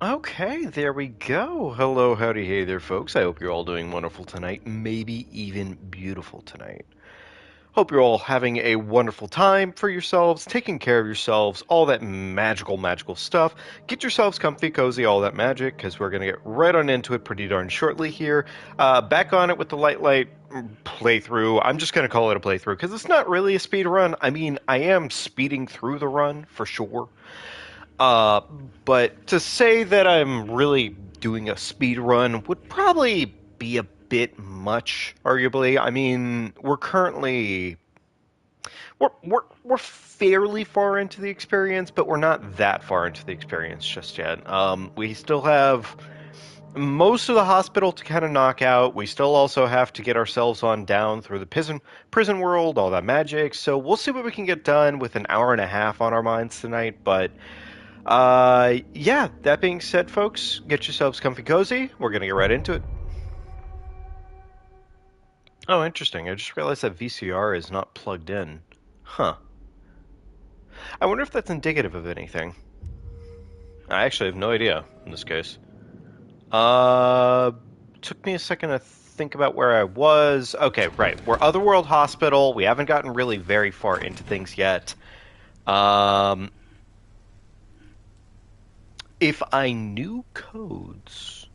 Okay, there we go. Hello, howdy, hey there, folks. I hope you're all doing wonderful tonight, maybe even beautiful tonight. Hope you're all having a wonderful time for yourselves, taking care of yourselves, all that magical stuff. Get yourselves comfy, cozy, all that magic, because we're going to get right on into it pretty darn shortly here. Back on it with the light playthrough. I'm just going to call it a playthrough, because it's not really a speed run. I mean, I am speeding through the run, for sure. Uh, but to say that I'm really doing a speed run would probably be a bit much, arguably. I mean, we're fairly far into the experience, but we're not that far into the experience just yet. We still have most of the hospital to kind of knock out. We still also have to get ourselves on down through the prison world, all that magic. So we'll see what we can get done with an hour and a half on our minds tonight, but yeah, that being said, folks, get yourselves comfy cozy. We're going to get right into it. Oh, interesting. I just realized that VCR is not plugged in. Huh. I wonder if that's indicative of anything. I actually have no idea in this case. Uh, Took me a second to think about where I was. Okay, right. We're Otherworld Hospital. We haven't gotten really very far into things yet. If I knew codes,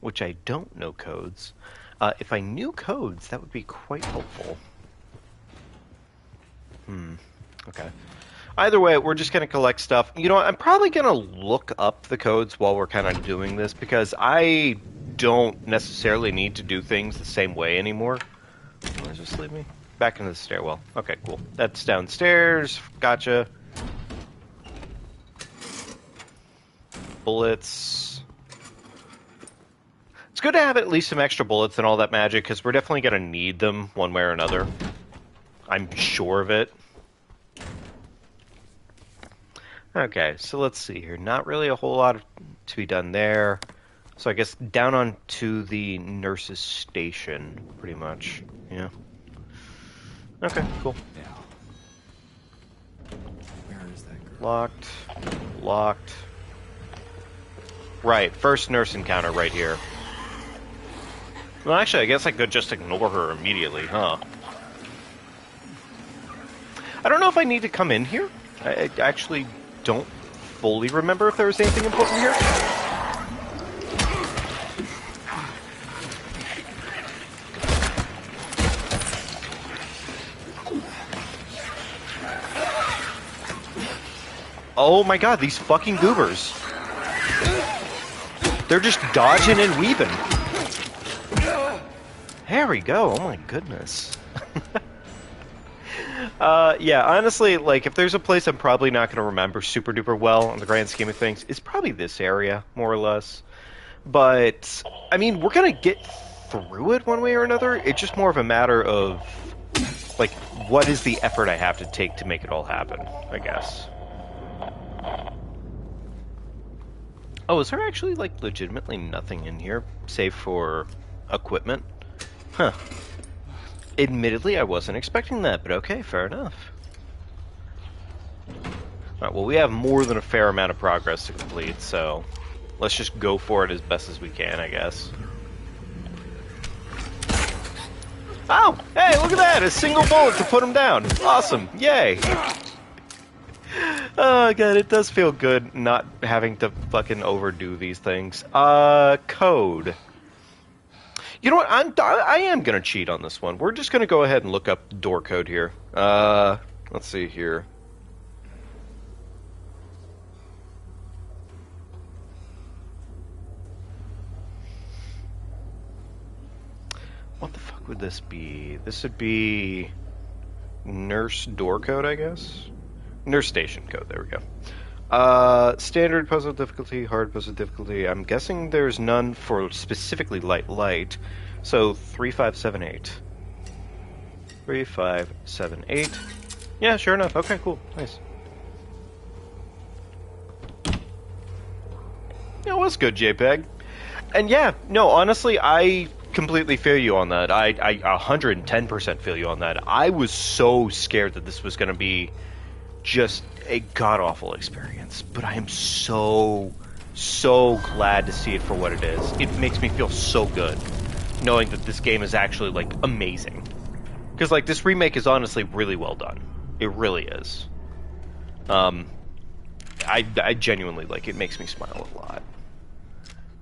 which I don't know codes, if I knew codes, that would be quite helpful. Okay. Either way, we're just going to collect stuff. You know what? I'm probably going to look up the codes while we're kind of doing this, because I don't necessarily need to do things the same way anymore. Where does this leave me? Back into the stairwell. Okay, cool. That's downstairs. Gotcha. Bullets. It's good to have at least some extra bullets and all that magic, because we're definitely going to need them one way or another. I'm sure of it. Okay, so let's see here. Not really a whole lot to be done there. So I guess down on to the nurse's station, pretty much. Yeah. Okay, cool. Now, where is that girl? Locked. Locked. Right, first nurse encounter right here. Well, actually, I guess I could just ignore her immediately, huh? I don't know if I need to come in here. I actually don't fully remember if there was anything important here. Oh my god, these fucking goobers. They're just dodging and weaving. There we go, oh my goodness. Yeah, honestly, like, if there's a place I'm probably not going to remember super duper well in the grand scheme of things, it's probably this area, more or less. But, I mean, we're going to get through it one way or another. It's just more of a matter of, like, what is the effort I have to take to make it all happen, I guess. Oh, is there actually, like, legitimately nothing in here, save for equipment? Huh. Admittedly, I wasn't expecting that, but okay, fair enough. Alright, well, we have more than a fair amount of progress to complete, so let's just go for it as best as we can, I guess. Oh! Hey, look at that! A single bullet to put him down! Awesome! Yay! Oh, God, it does feel good not having to fucking overdo these things. Code. You know what? I am gonna cheat on this one. We're just gonna go ahead and look up door code here. Let's see here. What the fuck would this be? This would be nurse door code, I guess? Nurse station code, there we go. Standard puzzle difficulty, hard puzzle difficulty. I'm guessing there's none for specifically light. So 3578. 3578. Yeah, sure enough. Okay, cool. Nice. Yeah, it was good, JPEG. And yeah, no, honestly, I completely feel you on that. I 110% feel you on that. I was so scared that this was going to be just a god-awful experience, but I am so so glad to see it for what it is. It makes me feel so good knowing that this game is actually, like, amazing. Because, like, this remake is honestly really well done. It really is. I genuinely, like, it makes me smile a lot.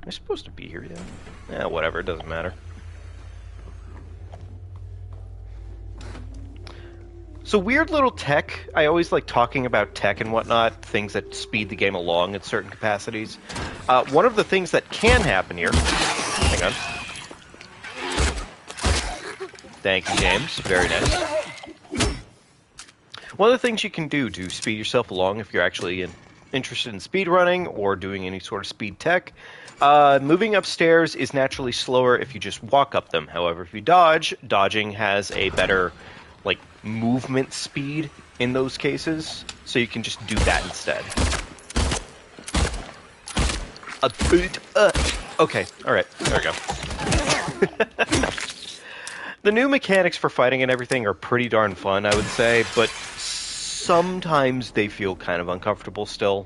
Am I supposed to be here yet? Yeah, whatever, it doesn't matter. So weird little tech. I always like talking about tech and whatnot, things that speed the game along at certain capacities. One of the things that can happen here... Hang on. Thank you, James. Very nice. One of the things you can do to speed yourself along if you're actually interested in speedrunning or doing any sort of speed tech, moving upstairs is naturally slower if you just walk up them. However, if you dodge, dodging has a better, like, movement speed in those cases, so you can just do that instead. Okay, alright, there we go. The new mechanics for fighting and everything are pretty darn fun, I would say, but sometimes they feel kind of uncomfortable still.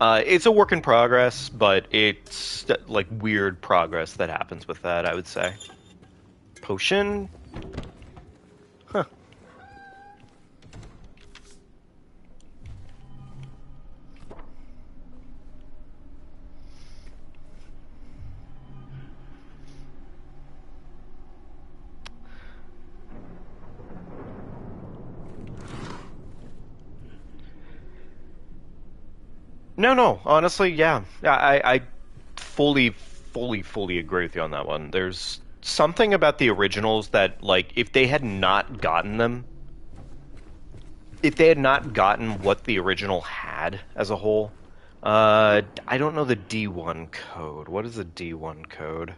It's a work in progress, but it's, like, weird progress that happens with that, I would say. Potion? Huh. No, honestly, yeah. I fully agree with you on that one. There's something about the originals that, like, if they had not gotten them, if they had not gotten what the original had as a whole, I don't know the D1 code. What is the D1 code?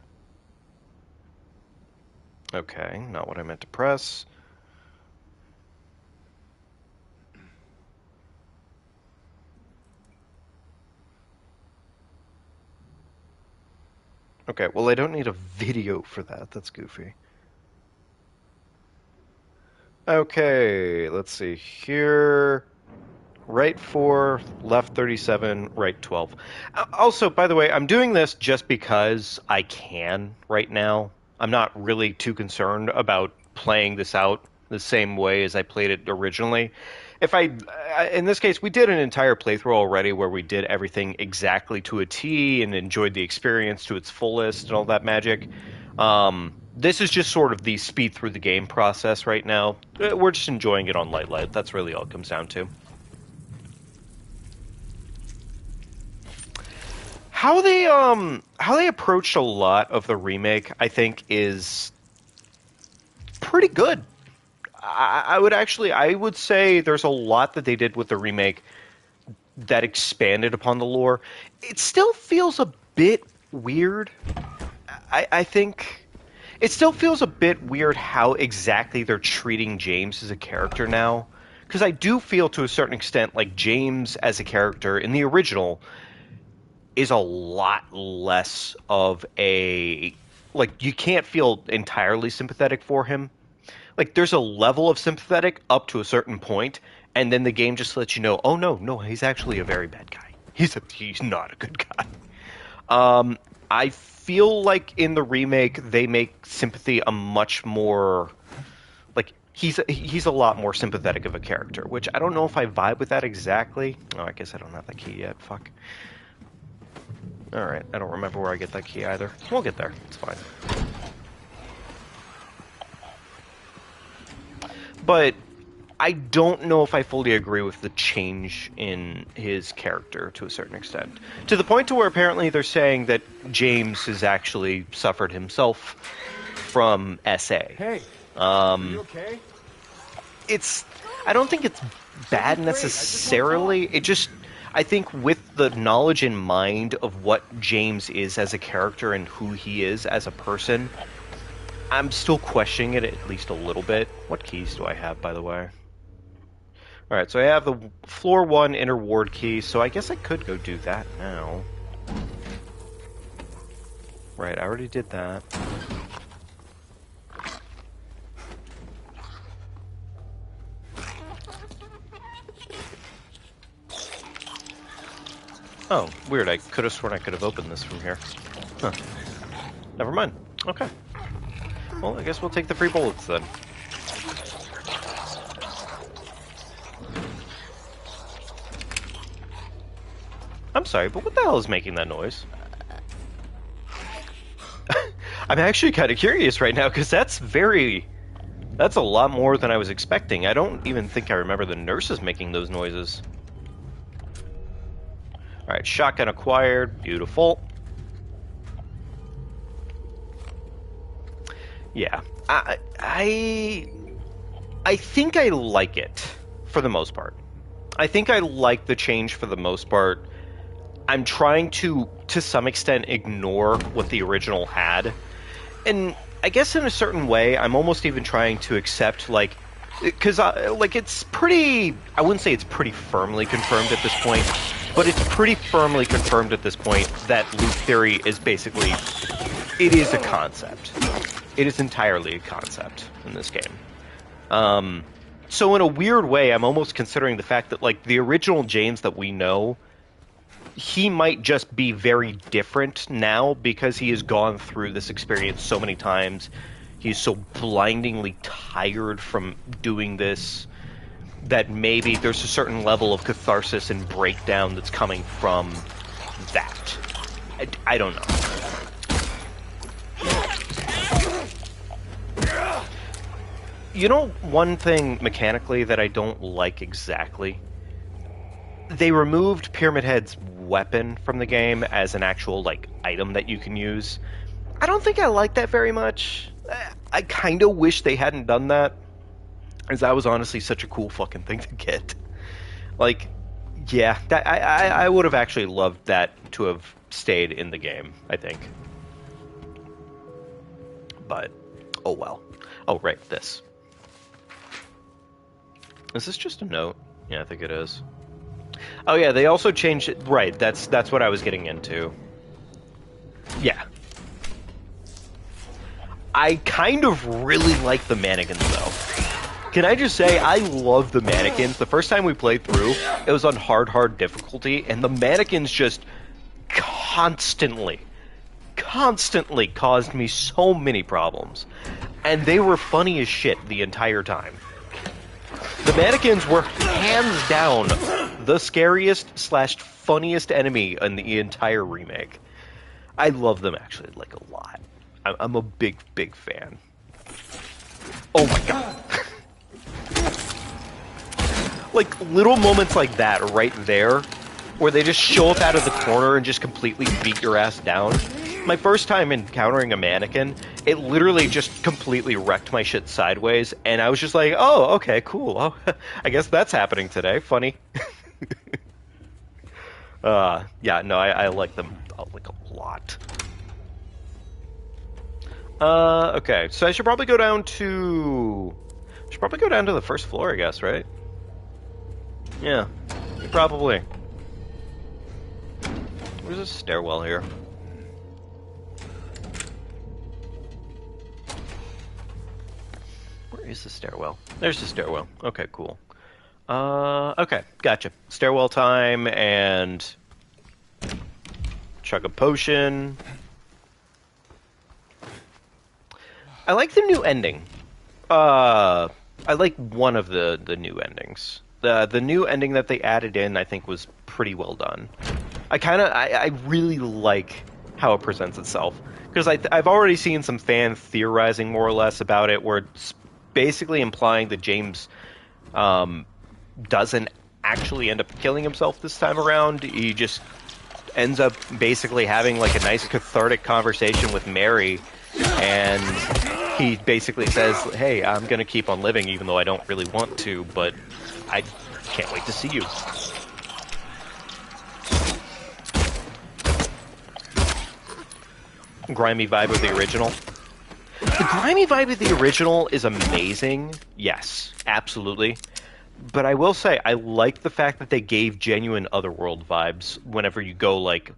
Okay, not what I meant to press. Okay, well, I don't need a video for that. That's goofy. Okay, let's see here. Right 4, left 37, right 12. Also, by the way, I'm doing this just because I can right now. I'm not really too concerned about playing this out the same way as I played it originally. In this case, we did an entire playthrough already where we did everything exactly to a T and enjoyed the experience to its fullest and all that magic. This is just sort of the speed through the game process right now. We're just enjoying it on light. That's really all it comes down to. How they approached a lot of the remake, I think, is pretty good. I would say there's a lot that they did with the remake that expanded upon the lore. It still feels a bit weird. I think it still feels a bit weird how exactly they're treating James as a character now. Because I do feel to a certain extent like James as a character in the original is a lot less of a, like, you can't feel entirely sympathetic for him. Like, there's a level of sympathetic up to a certain point, and then the game just lets you know, oh no, he's actually a very bad guy. He's not a good guy. I feel like in the remake they make sympathy a much more, like, he's a lot more sympathetic of a character, which I don't know if I vibe with that exactly. Oh, I guess I don't have that key yet. Fuck. Alright, I don't remember where I get that key either. We'll get there. It's fine. But I don't know if I fully agree with the change in his character to a certain extent. To the point to where apparently they're saying that James has actually suffered himself from SA. Hey, you okay? I don't think it's bad necessarily. It just, I think with the knowledge in mind of what James is as a character and who he is as a person, I'm still questioning it at least a little bit. What keys do I have, by the way? Alright, so I have the floor 1 inner ward key, so I guess I could go do that now. Right, I already did that. Oh, weird. I could have sworn I could have opened this from here. Huh. Never mind. Okay. Well, I guess we'll take the free bullets then. I'm sorry, but what the hell is making that noise? I'm actually kind of curious right now, because that's a lot more than I was expecting. I don't even think I remember the nurses making those noises. Alright, shotgun acquired. Beautiful. Yeah. I think I like it, for the most part. I think I like the change for the most part. I'm trying to some extent, ignore what the original had. And I guess in a certain way, I'm almost even trying to accept, like, because, like, it's pretty, I wouldn't say it's pretty firmly confirmed at this point, but it's pretty firmly confirmed at this point that loop theory is basically, it is a concept. It is entirely a concept in this game. So in a weird way, I'm almost considering the fact that, like, the original James that we know, he might just be very different now because he has gone through this experience so many times. He's so blindingly tired from doing this that maybe there's a certain level of catharsis and breakdown that's coming from that. I don't know. You know, one thing mechanically that I don't like exactly? They removed Pyramid Head's weapon from the game as an actual, like, item that you can use. I don't think I like that very much. I kind of wish they hadn't done that, as that was honestly such a cool fucking thing to get. Like, yeah, that, I would have actually loved that to have stayed in the game, I think. But, oh well. Oh, right, this. Is this just a note? Yeah, I think it is. Oh yeah, they also changed it. Right, that's what I was getting into. Yeah. I kind of really like the mannequins, though. Can I just say, I love the mannequins. The first time we played through, it was on hard difficulty, and the mannequins just constantly caused me so many problems. And they were funny as shit the entire time. The mannequins were hands down the scariest / funniest enemy in the entire remake. I love them actually, like, a lot. I'm a big fan. Oh my god. Like, little moments like that right there, where they just show up out of the corner and just completely beat your ass down. My first time encountering a mannequin, it literally just completely wrecked my shit sideways, and I was just like, oh, okay, cool. Oh, I guess that's happening today. Funny. Yeah, no, I like them, like, a lot. Okay, so I should probably go down to... the first floor, I guess, right? Yeah, probably. There's a stairwell here. Where is the stairwell? There's the stairwell. Okay, cool. Okay, gotcha. Stairwell time, and... chug a potion. I like the new ending. I like one of the new endings. The new ending that they added in, I think, was pretty well done. I really like how it presents itself. Because I've already seen some fans theorizing more or less about it, where it's basically implying that James doesn't actually end up killing himself this time around. He just ends up basically having, like, a nice cathartic conversation with Mary, and he basically says, hey, I'm gonna keep on living even though I don't really want to, but I can't wait to see you. Grimy vibe of the original. The grimy vibe of the original is amazing. Yes, absolutely. But I will say, I like the fact that they gave genuine Otherworld vibes whenever you go, like,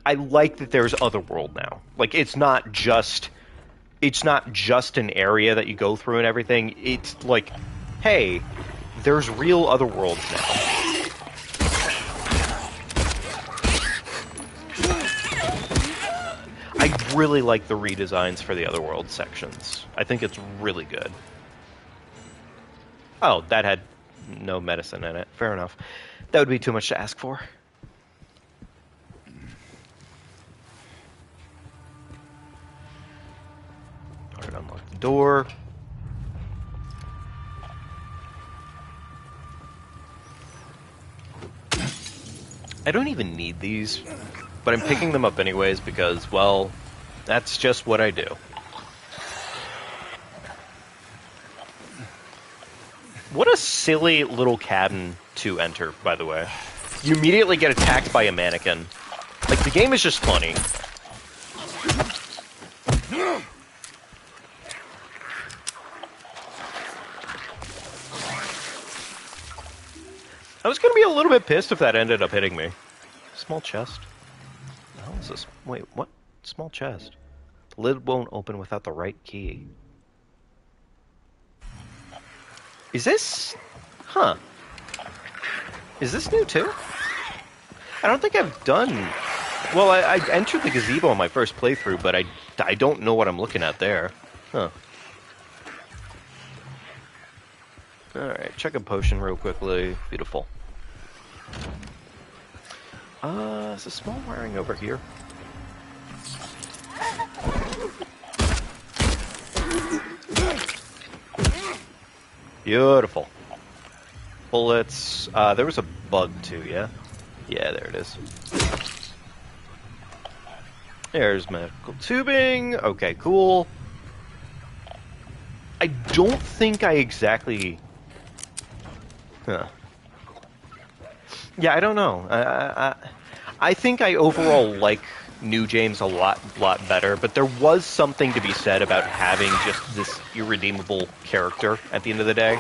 I like that there's Otherworld now. Like, it's not just an area that you go through and everything. It's like, hey, there's real Otherworlds now. really like the redesigns for the Otherworld sections. I think it's really good. Oh, that had no medicine in it. Fair enough. That would be too much to ask for. Alright, unlock the door. I don't even need these, but I'm picking them up anyways because, well, that's just what I do. What a silly little cabin to enter, by the way. You immediately get attacked by a mannequin. Like, the game is just funny. I was gonna be a little bit pissed if that ended up hitting me. Small chest. What the hell is this? Wait, what? Small chest. The lid won't open without the right key. Is this... Huh. Is this new too? I don't think I've done... Well, I entered the gazebo on my first playthrough, but I don't know what I'm looking at there. Huh. Alright, check a potion real quickly. Beautiful. There's a small wiring over here. Beautiful. Bullets. There was a bug too, yeah? Yeah, there it is. There's medical tubing. Okay, cool. I don't think I exactly... Huh. Yeah, I don't know. I think I overall like New James a lot better, but there was something to be said about having just this irredeemable character at the end of the day.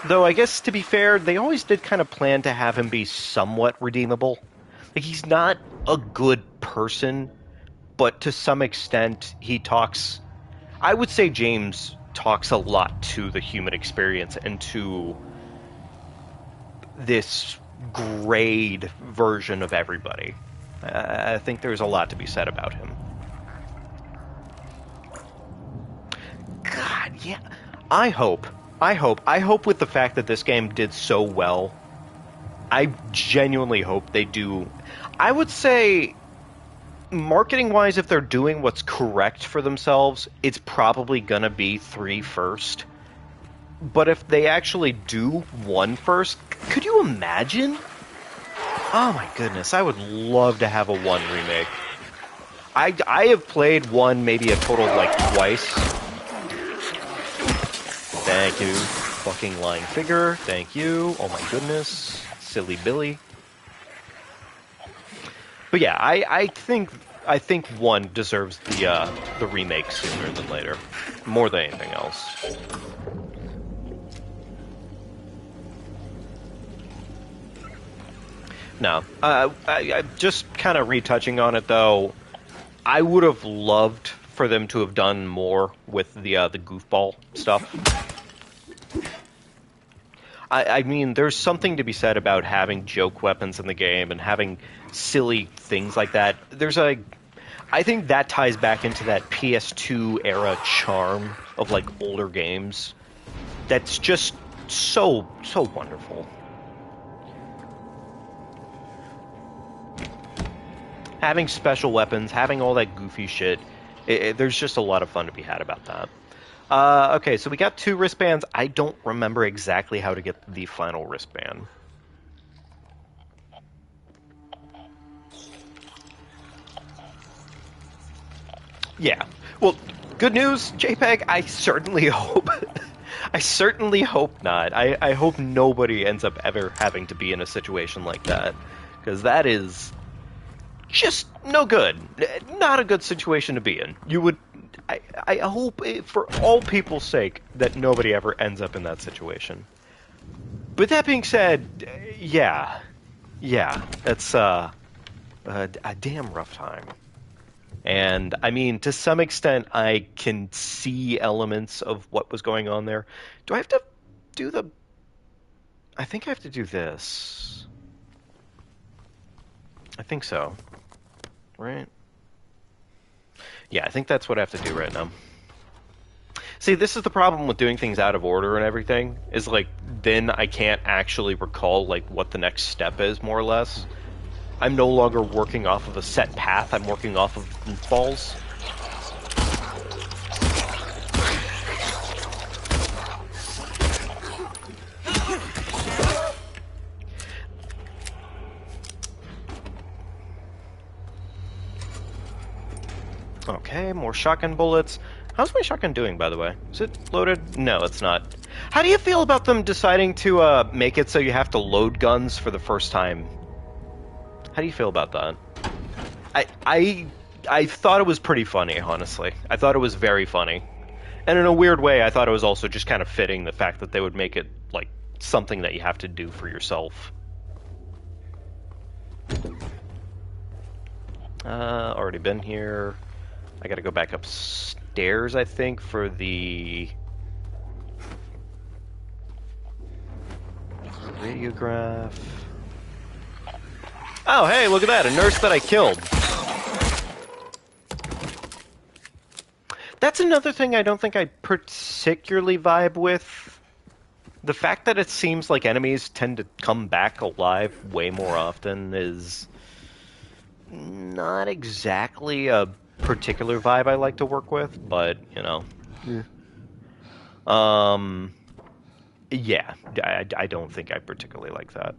Though, I guess, to be fair, they always did kind of plan to have him be somewhat redeemable. Like, he's not a good person, but to some extent, he talks... I would say James talks a lot to the human experience and to this grade version of everybody. I think there's a lot to be said about him. God, yeah. I hope with the fact that this game did so well, I genuinely hope they do. I would say, marketing-wise, if they're doing what's correct for themselves, it's probably gonna be 3 first. But if they actually do 1 first, could you imagine? Oh my goodness, I would love to have a 1 remake. I have played 1 maybe a total of like twice. Thank you. Fucking lying figure. Thank you. Oh my goodness. Silly Billy. But yeah, I think 1 deserves the remake sooner than later. More than anything else. No. I just kind of retouching on it, though, I would have loved for them to have done more with the goofball stuff. I mean, there's something to be said about having joke weapons in the game and having silly things like that. I think that ties back into that PS2 era charm of, like, older games. That's just so wonderful. Having special weapons, having all that goofy shit, there's just a lot of fun to be had about that. Okay, so we got 2 wristbands. I don't remember exactly how to get the final wristband. Yeah. Well, good news, JPEG, I certainly hope... I certainly hope not. I hope nobody ends up ever having to be in a situation like that. Because that is... just no good. Not a good situation to be in. You would... I hope, for all people's sake, that nobody ever ends up in that situation. But that being said, yeah, it's a damn rough time. And, I mean, to some extent, I can see elements of what was going on there. Do I have to do the... I think I have to do this. I think so. Right? Yeah, I think that's what I have to do right now. See, this is the problem with doing things out of order and everything, is like, then I can't actually recall, like, what the next step is, more or less. I'm no longer working off of a set path, I'm working off of goofballs. Okay, more shotgun bullets. How's my shotgun doing, by the way? Is it loaded? No, it's not. How do you feel about them deciding to make it so you have to load guns for the first time? How do you feel about that? I I I thought it was pretty funny, honestly. I thought it was very funny. And in a weird way, I thought it was also just kind of fitting the fact that they would make it like something that you have to do for yourself. Already been here. I gotta go back upstairs, I think, for the radiograph. Oh, hey, look at that, a nurse that I killed. That's another thing I don't think I particularly vibe with. The fact that it seems like enemies tend to come back alive way more often is not exactly a particular vibe I like to work with, but, you know. Yeah. Yeah, I don't think I particularly like that.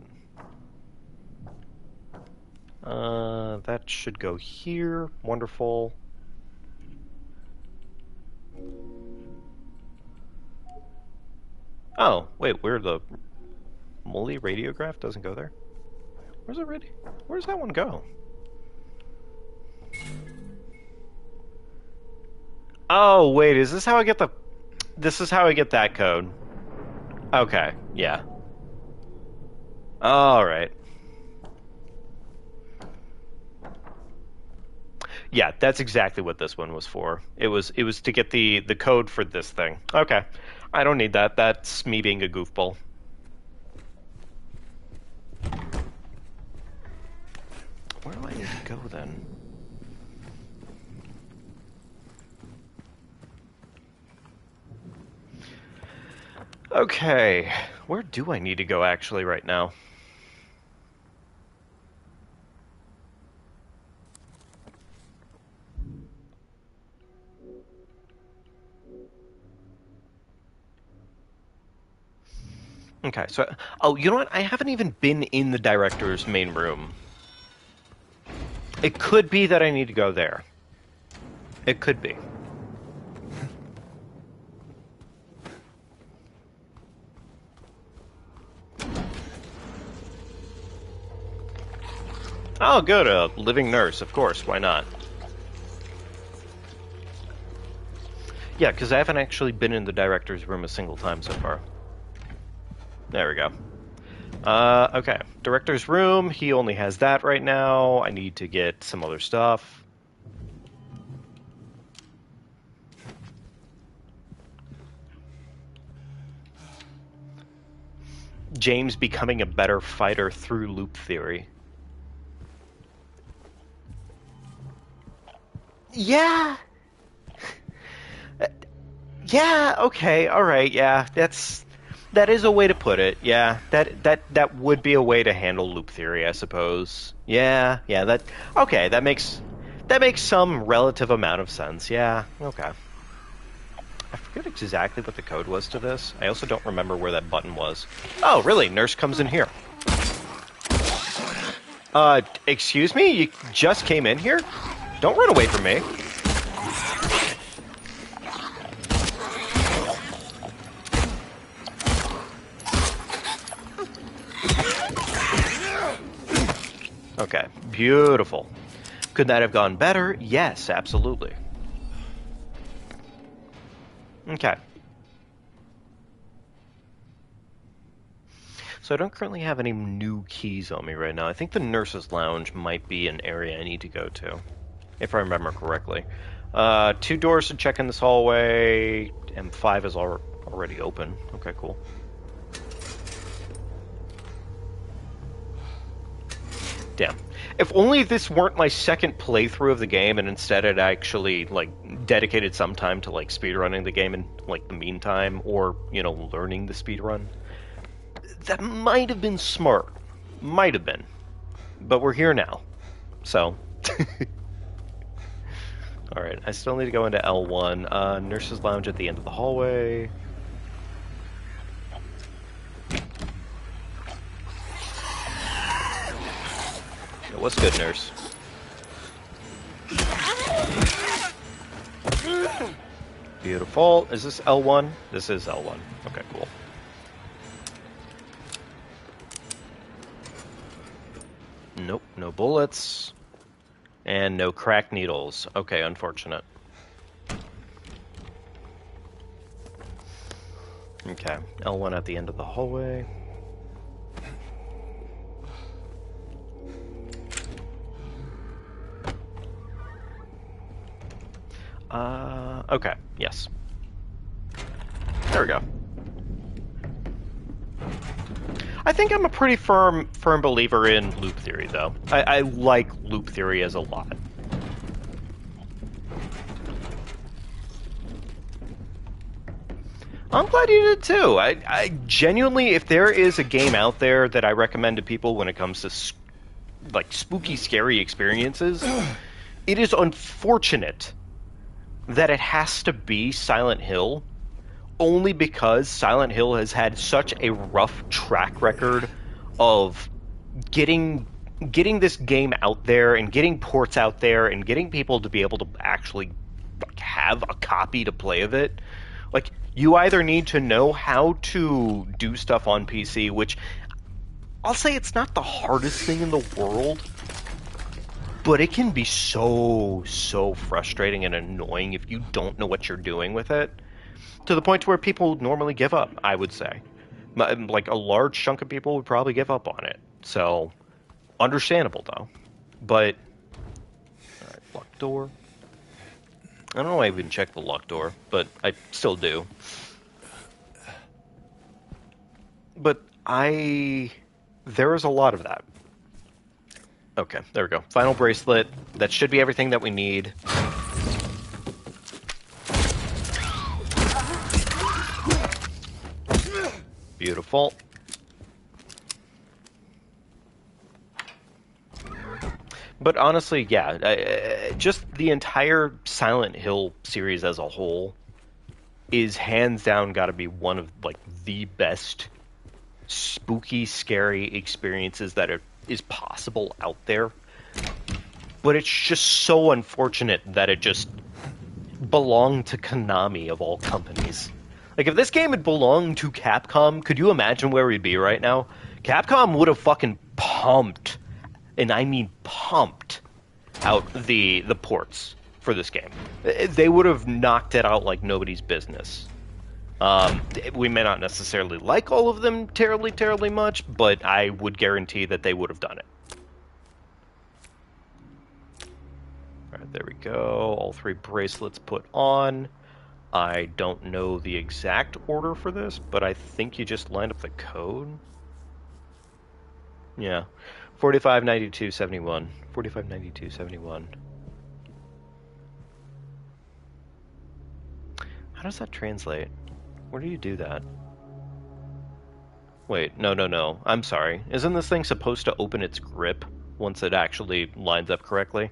That should go here. Wonderful. Oh, wait, where the Molly radiograph doesn't go there? Where's it ready? Where's that one go? Oh, wait, is this how I get the... This is how I get that code. Okay, yeah. Alright. Yeah, that's exactly what this one was for. It was to get the code for this thing. Okay. I don't need that. That's me being a goofball. Where do I need to go then? Okay. Where do I need to go actually right now? Okay, so... Oh, you know what? I haven't even been in the director's main room. It could be that I need to go there. It could be. Oh, good. A living nurse, of course. Why not? Yeah, because I haven't actually been in the director's room a single time so far. There we go. Okay. Director's room. He only has that right now. I need to get some other stuff. James becoming a better fighter through loop theory. Yeah. Yeah, okay, alright, yeah. That is a way to put it. Yeah, that would be a way to handle loop theory, I suppose. Yeah, that okay, that makes some relative amount of sense. Yeah, okay. I forget exactly what the code was to this. I also don't remember where that button was. Oh, really? Nurse comes in here. Excuse me? You just came in here? Don't run away from me. Okay, beautiful. Could that have gone better? Yes, absolutely. Okay. So I don't currently have any new keys on me right now. I think the nurse's lounge might be an area I need to go to, if I remember correctly. 2 doors to check in this hallway. M5 is already open. Okay, cool. Damn. If only this weren't my second playthrough of the game, and instead it actually like dedicated some time to like speedrunning the game in like the meantime, or learning the speedrun. That might have been smart. Might have been. But we're here now. So. Alright, I still need to go into L1. Nurse's Lounge at the end of the hallway. Yeah, what's good, nurse? Beautiful. Is this L1? This is L1. Okay, cool. Nope, no bullets. And no cracked needles. Okay, unfortunate. Okay, L1 at the end of the hallway. Okay, yes. There we go. I think I'm a pretty firm believer in loop theory, though. I like loop theory as a lot. I'm glad you did too. I genuinely, if there is a game out there that I recommend to people when it comes to like spooky, scary experiences, it is unfortunate that it has to be Silent Hill, only because Silent Hill has had such a rough track record of getting this game out there and getting ports out there and getting people to be able to actually like have a copy to play of it. Like, you either need to know how to do stuff on PC, which I'll say it's not the hardest thing in the world, but it can be so frustrating and annoying if you don't know what you're doing with it, to the point where people normally give up, I would say. Like, a large chunk of people would probably give up on it. So, understandable, though. But, alright, locked door. I don't know why I even checked the locked door, but I still do. But there is a lot of that. Okay, there we go. Final bracelet. That should be everything that we need. Beautiful. But honestly, yeah, just the entire Silent Hill series as a whole is hands down got to be one of like the best spooky, scary experiences that is possible out there. But it's just so unfortunate that it just belonged to Konami of all companies. Like, if this game had belonged to Capcom, could you imagine where we'd be right now? Capcom would have fucking pumped, and I mean pumped, out the ports for this game. They would have knocked it out like nobody's business. We may not necessarily like all of them terribly much, but I would guarantee that they would have done it. Alright, there we go. All 3 bracelets put on. I don't know the exact order for this, but I think you just lined up the code. Yeah. 459271. 459271. How does that translate? Where do you do that? Wait, no. I'm sorry. Isn't this thing supposed to open its grip once it actually lines up correctly?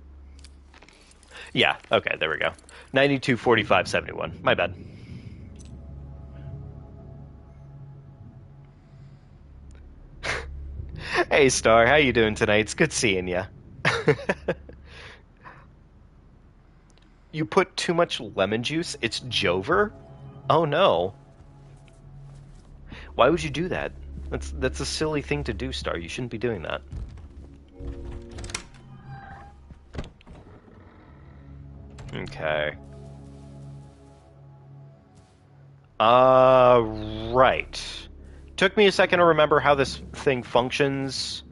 Yeah, okay, there we go. 924571. My bad. Hey, Star, how you doing tonight? It's good seeing you. You put too much lemon juice? It's Jover? Oh no. Why would you do that? That's a silly thing to do, Star. You shouldn't be doing that. Okay. Right. Took me a second to remember how this thing functions.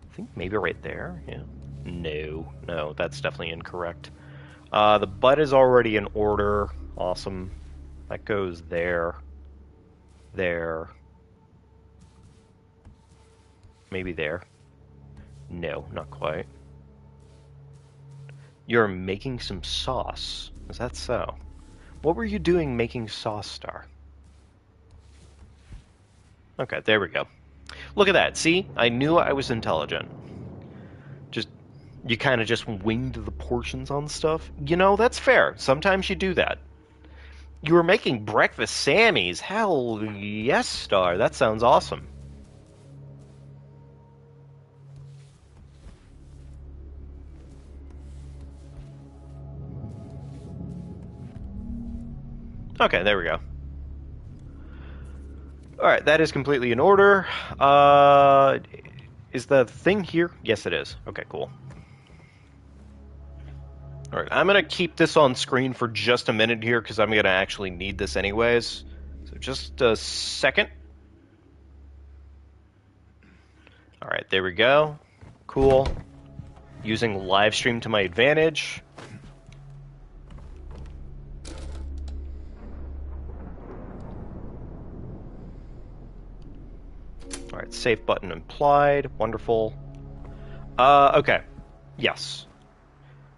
I think maybe right there, yeah. No, that's definitely incorrect. The butt is already in order. Awesome. That goes there. There. Maybe there. No, not quite. You're making some sauce. Is that so? What were you doing making sauce, Star? Okay, there we go. Look at that. See? I knew I was intelligent. You kind of just winged the portions on stuff. You know, that's fair. Sometimes you do that. You were making breakfast Sammys. Hell yes, Star. That sounds awesome. Okay, there we go. Alright, that is completely in order. Is the thing here? Yes, it is. Okay, cool. Alright, I'm going to keep this on screen for just a minute here because I'm going to actually need this anyways. So just a second. Alright, there we go. Cool. Using Livestream to my advantage. Alright, save button implied. Wonderful. Okay. Yes.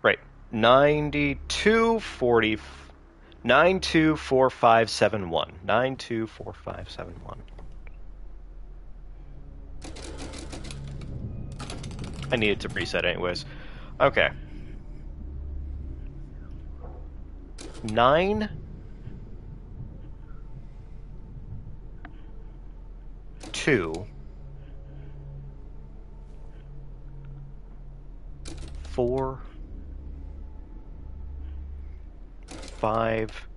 Right. 9240... 924571. 924571. I needed to reset anyways. Okay. 9... 2... 4... 5...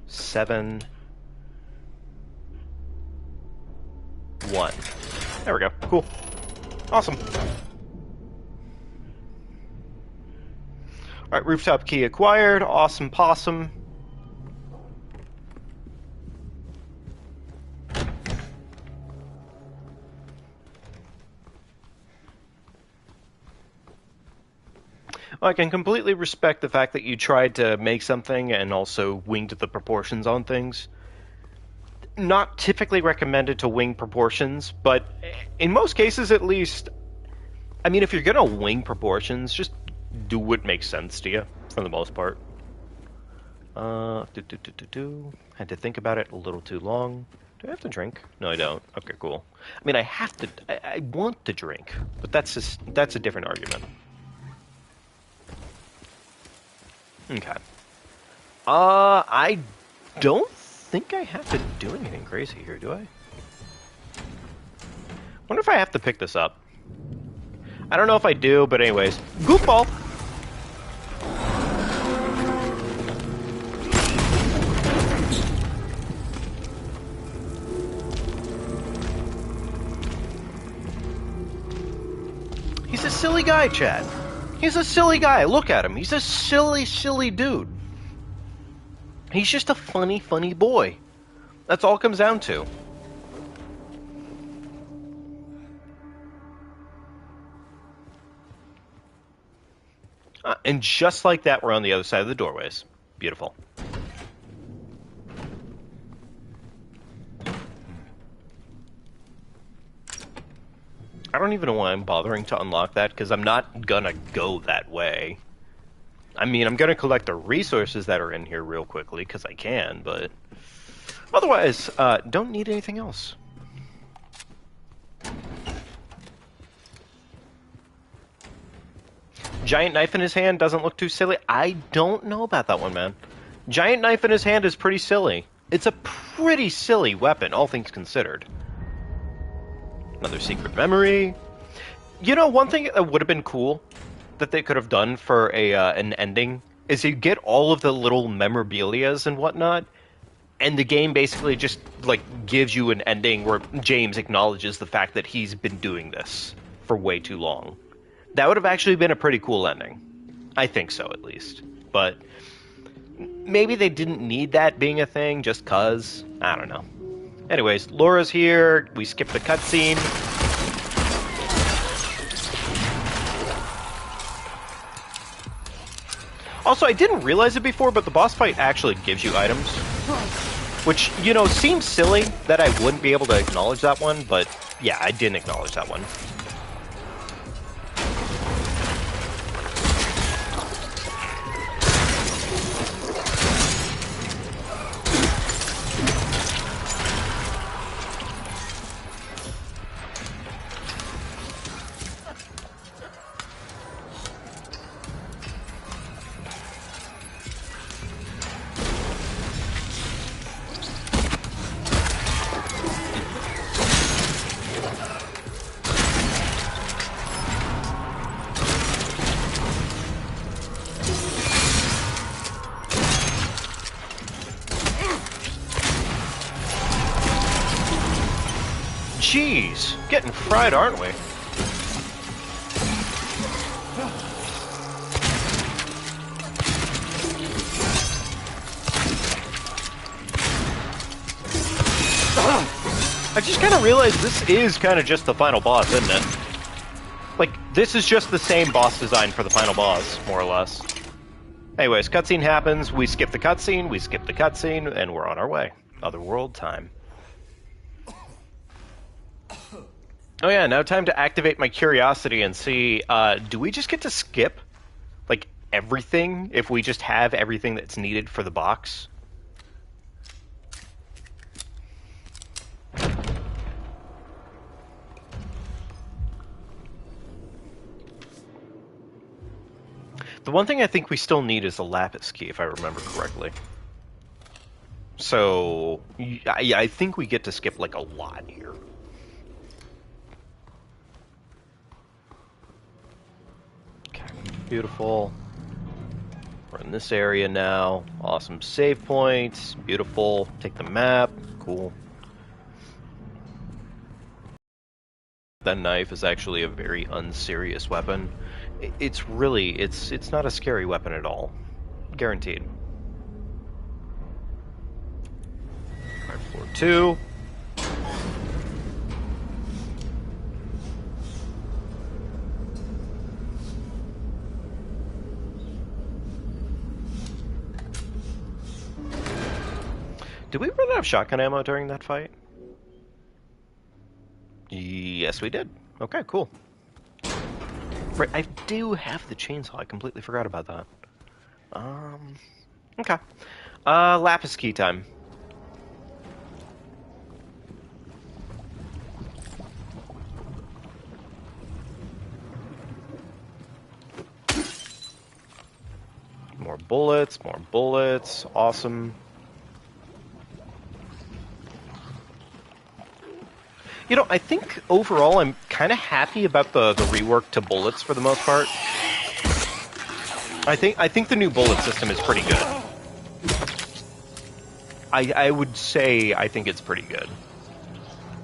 7... 1. There we go. Cool. Awesome. Alright, rooftop key acquired. Awesome possum. I can completely respect the fact that you tried to make something and also winged the proportions on things. Not typically recommended to wing proportions, but in most cases at least, I mean, if you're gonna wing proportions, just do what makes sense to you, for the most part. Had to think about it a little too long. Do I have to drink? No, I don't. Okay, cool. I mean, I have to, I want to drink, but that's a different argument. Okay. I don't think I have to do anything crazy here, do I? Wonder if I have to pick this up. I don't know if I do, but anyways. Goofball! He's a silly guy, Chad. He's a silly guy. Look at him. He's a silly, silly dude. He's just a funny, funny boy. That's all it comes down to. And just like that, we're on the other side of the doorways. Beautiful. I don't even know why I'm bothering to unlock that, because I'm not gonna go that way. I mean, I'm gonna collect the resources that are in here real quickly, because I can, but... Otherwise, don't need anything else. Giant knife in his hand doesn't look too silly. I don't know about that one, man. Giant knife in his hand is pretty silly. It's a pretty silly weapon, all things considered. Another secret memory. You know, one thing that would have been cool that they could have done for an ending is you get all of the little memorabilias and whatnot, and the game basically just, like, gives you an ending where James acknowledges the fact that he's been doing this for way too long. That would have actually been a pretty cool ending. I think so, at least. But maybe they didn't need that being a thing just 'cause. I don't know. Anyways, Laura's here. We skipped the cutscene. Also, I didn't realize it before, but the boss fight actually gives you items. Which, you know, seems silly that I wouldn't be able to acknowledge that one, but yeah, I didn't acknowledge that one. Jeez, getting fried, aren't we? I just kind of realized this is kind of just the final boss, isn't it? Like, this is just the same boss design for the final boss, more or less. Anyways, cutscene happens, we skip the cutscene, and we're on our way. Otherworld time. Oh yeah, now time to activate my curiosity and see, do we just get to skip, like, everything if we just have everything that's needed for the box? The one thing I think we still need is a lapis key, if I remember correctly. So, I think we get to skip, like, a lot here. Okay, beautiful. We're in this area now. Awesome save points. Beautiful. Take the map. Cool. That knife is actually a very unserious weapon. It's really, it's not a scary weapon at all. Guaranteed. Alright, floor 2. Did we run out of shotgun ammo during that fight? Yes, we did. Okay, cool. Right, I do have the chainsaw. I completely forgot about that. Okay. Lapis key time. More bullets. Awesome. You know, I think overall I'm kind of happy about the rework to bullets for the most part. I think the new bullet system is pretty good. I would say I think it's pretty good.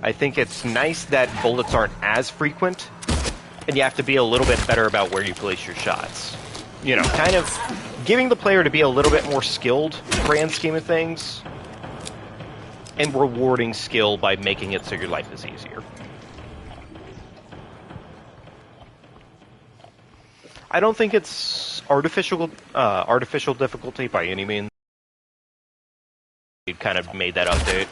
I think it's nice that bullets aren't as frequent, and you have to be a little bit better about where you place your shots. You know, kind of giving the player to be a little bit more skilled, grand scheme of things, and rewarding skill by making it so your life is easier. I don't think it's artificial difficulty by any means. You kind of made that update.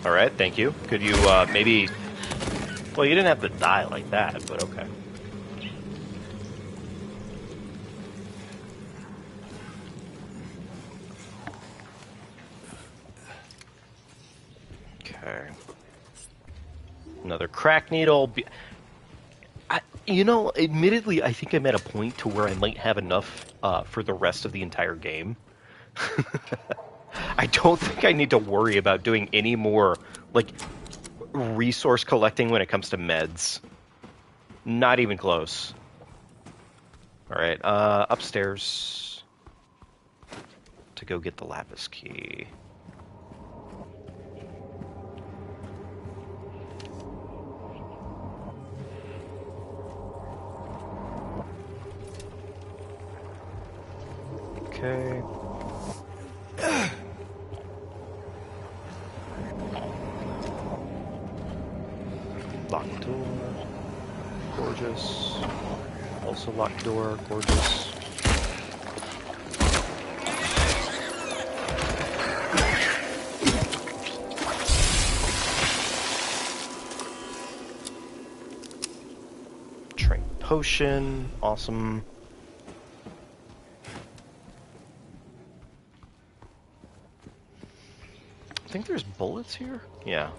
Alright, thank you. Could you maybe... Well, you didn't have to die like that, but okay. Okay. Another crack needle. You know, admittedly, I think I'm at a point to where I might have enough for the rest of the entire game. I don't think I need to worry about doing any more, like, resource collecting when it comes to meds. Not even close. Alright, upstairs to go get the lapis key. Okay. Locked door. Gorgeous. Also locked door. Gorgeous. potion. Awesome. I think there's bullets here? Yeah.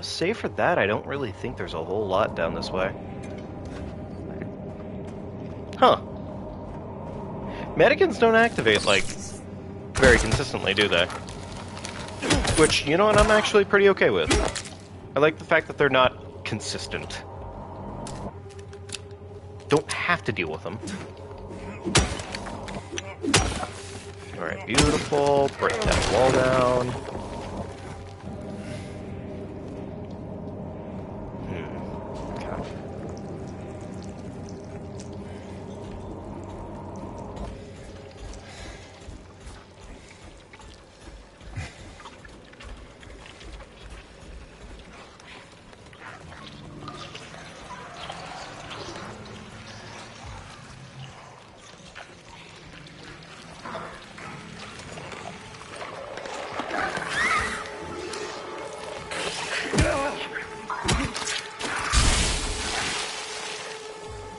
Save for that, I don't really think there's a whole lot down this way. Huh. Mannequins don't activate, like, very consistently, do they? Which, you know what, I'm actually pretty okay with. I like the fact that they're not consistent. Don't have to deal with them. Alright, beautiful. Break that wall down. Okay.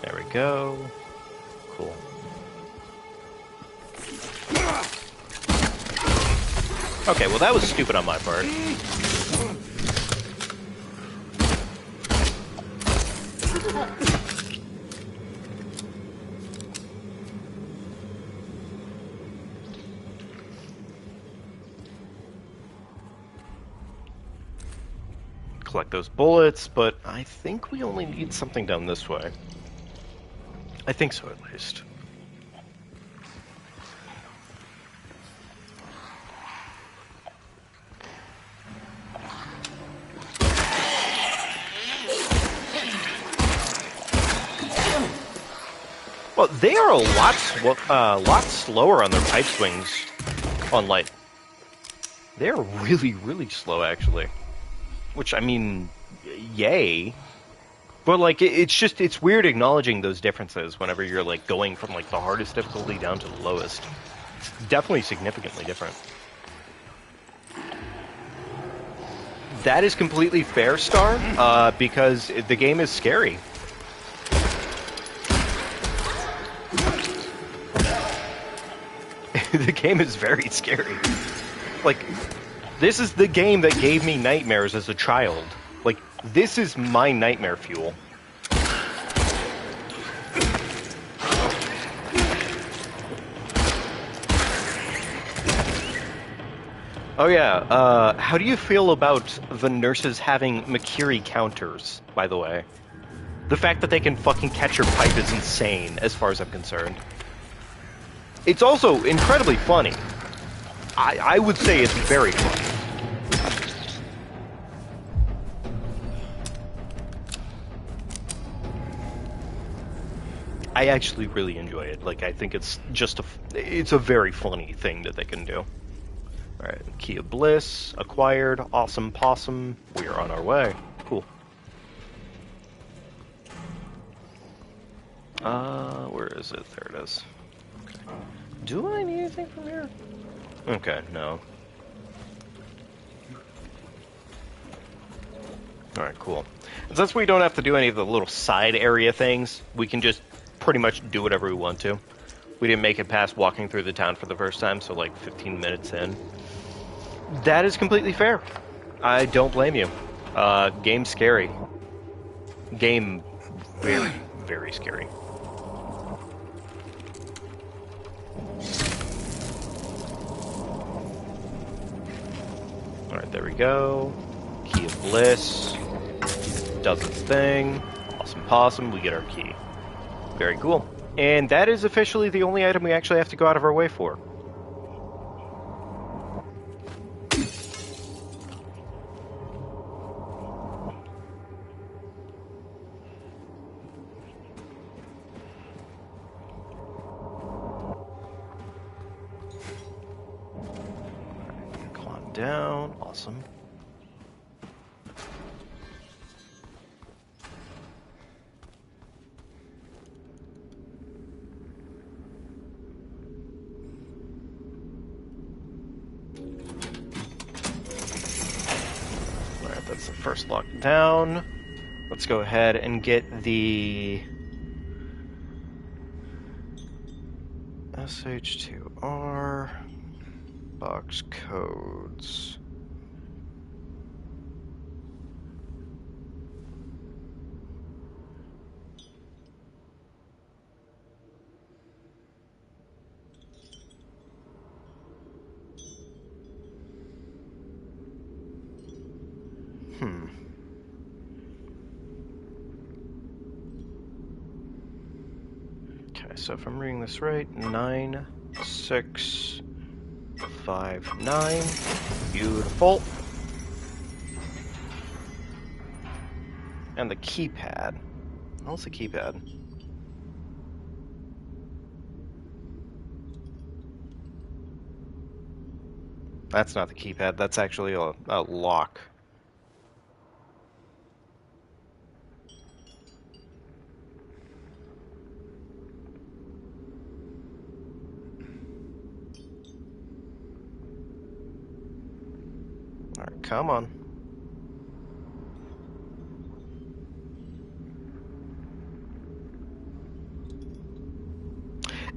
There we go. Cool. Okay, well that was stupid on my part. Collect those bullets, but I think we only need something down this way. I think so, at least. Well, they are a lot slower on their pipe swings on light. They're really, really slow, actually. Which, I mean, yay. But, like, it's weird acknowledging those differences whenever you're, like, going from, like, the hardest difficulty down to the lowest. It's definitely significantly different. That is completely fair, Star, because the game is scary. The game is very scary. Like, this is the game that gave me nightmares as a child. Like, this is my nightmare fuel. Oh yeah, how do you feel about the nurses having Makiri counters, by the way? The fact that they can fucking catch your pipe is insane, as far as I'm concerned. It's also incredibly funny. I would say it's very funny. I actually really enjoy it. Like, I think it's just it's a very funny thing that they can do. Alright, Key of Bliss, acquired, awesome possum, we are on our way. Cool. Where is it? There it is. Okay. Do I need anything from here? Okay, no. Alright, cool. And since we don't have to do any of the little side area things, we can just pretty much do whatever we want to. We didn't make it past walking through the town for the first time, so like 15 minutes in. That is completely fair. I don't blame you. Game scary. Game very, very scary. Alright, there we go. Key of Bliss. Does its thing. Awesome possum, we get our key. Very cool. And that is officially the only item we actually have to go out of our way for. Climb down. Awesome. Alright, that's the first lock down. Let's go ahead and get the SH2R box codes. Okay, so if I'm reading this right, 9659. Beautiful. And the keypad. What's the keypad? That's not the keypad, that's actually a lock. Alright, come on.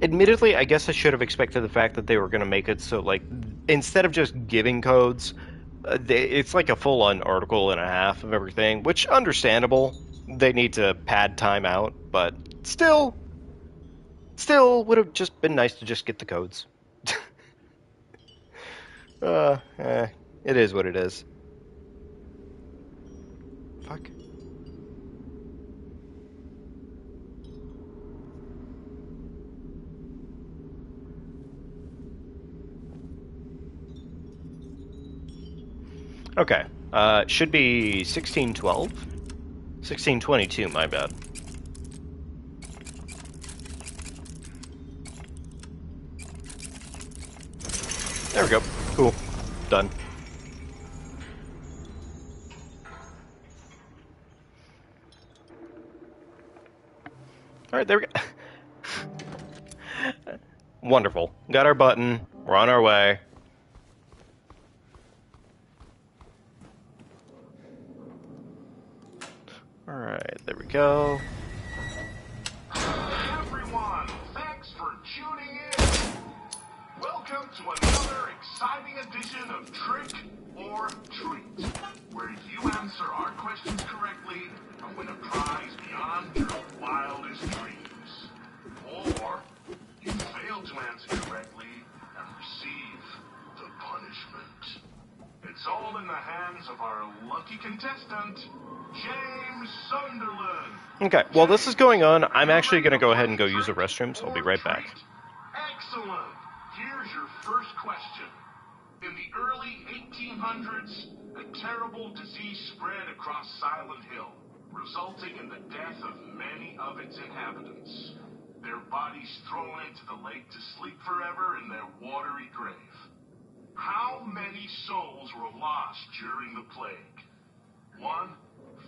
Admittedly, I guess I should have expected the fact that they were going to make it so, like, instead of just giving codes, it's like a full-on article and a half of everything, which, understandable. They need to pad time out, but still would have just been nice to just get the codes. uh, eh, it is what it is. Fuck. Okay. Should be 1612? 1622, my bad. There we go. Cool. Done. Alright, there we go. Wonderful. Got our button. We're on our way. Alright, there we go. Hey everyone, thanks for tuning in. Welcome to another exciting edition of Trick or Treat, where you answer our questions correctly and win a prize beyond your wildest dreams. Or you fail to answer correctly and receive the punishment. It's all in the hands of our lucky contestant, James Sunderland. Okay, while this is going on, I'm actually going to go ahead and go use the restroom, so I'll be right back. Excellent. Here's your first question. In the early 1800s, a terrible disease spread across Silent Hill, resulting in the death of many of its inhabitants. Their bodies thrown into the lake to sleep forever in their watery grave. How many souls were lost during the plague? 1,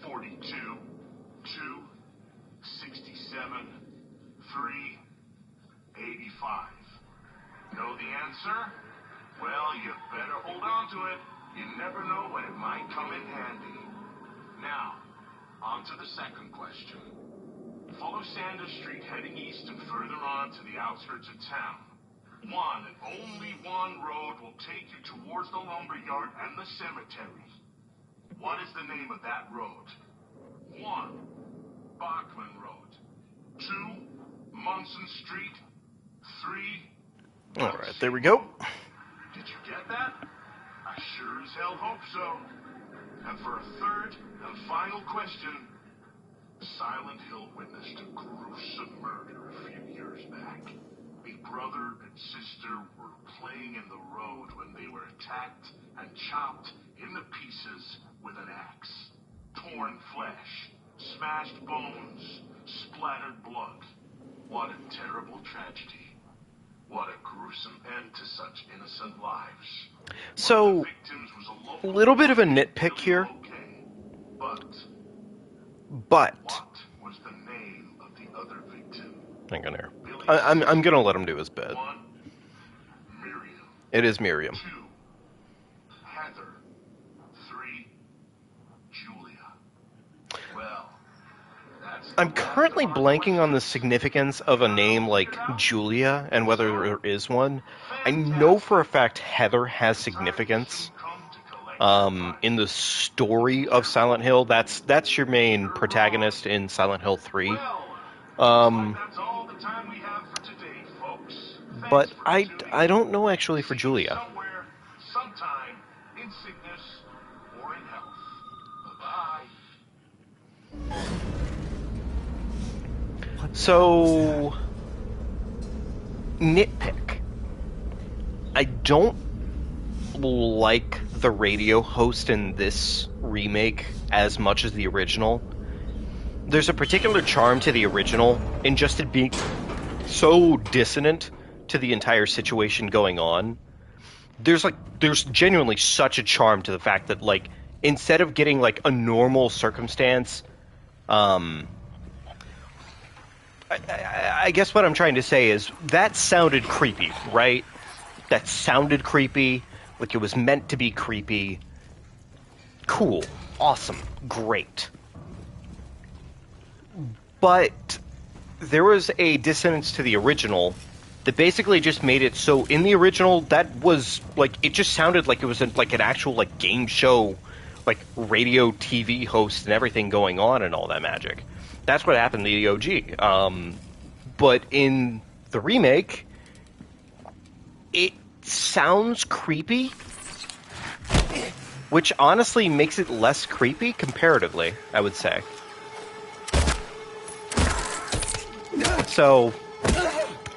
42, 2, 67, 3, 85. Know the answer? Well, you better hold on to it. You never know when it might come in handy. Now, on to the second question. Follow Sanders Street heading east and further on to the outskirts of town. One and only one road will take you towards the lumberyard and the cemetery. What is the name of that road? 1, Bachman Road. 2, Munson Street. 3, Alright, there we go. Did you get that? I sure as hell hope so. And for a third and final question, Silent Hill witnessed a gruesome murder a few years back. A brother and sister were playing in the road when they were attacked and chopped into pieces with an axe. Torn flesh, smashed bones, splattered blood. What a terrible tragedy. What a gruesome end to such innocent lives. So, a little bit of a nitpick here. But what was the name of the other victim? hang on here. I'm gonna let him do his bit. 1, Miriam. It is Miriam. 2, Heather. 3, Julia. Well, I'm currently blanking on the significance of a name like Julia and whether there is one. I know for a fact Heather has significance. In the story of Silent Hill, that's your main protagonist in Silent Hill 3. Um, but I don't know actually for Julia. Sometime in sickness or in health. Bye-bye. So, nitpick. I don't like the radio host in this remake as much as the original. There's a particular charm to the original in just it being so dissonant to the entire situation going on. There's genuinely such a charm to the fact that like instead of getting like a normal circumstance, I guess what I'm trying to say is that sounded creepy, right? That sounded creepy, like it was meant to be creepy. Cool, awesome, great. But there was a dissonance to the original that basically just made it so in the original that was like it just sounded like it was like an actual like game show, like radio TV host and everything going on and all that magic. That's what happened in the OG. But in the remake, it sounds creepy, which honestly makes it less creepy comparatively, I would say. So,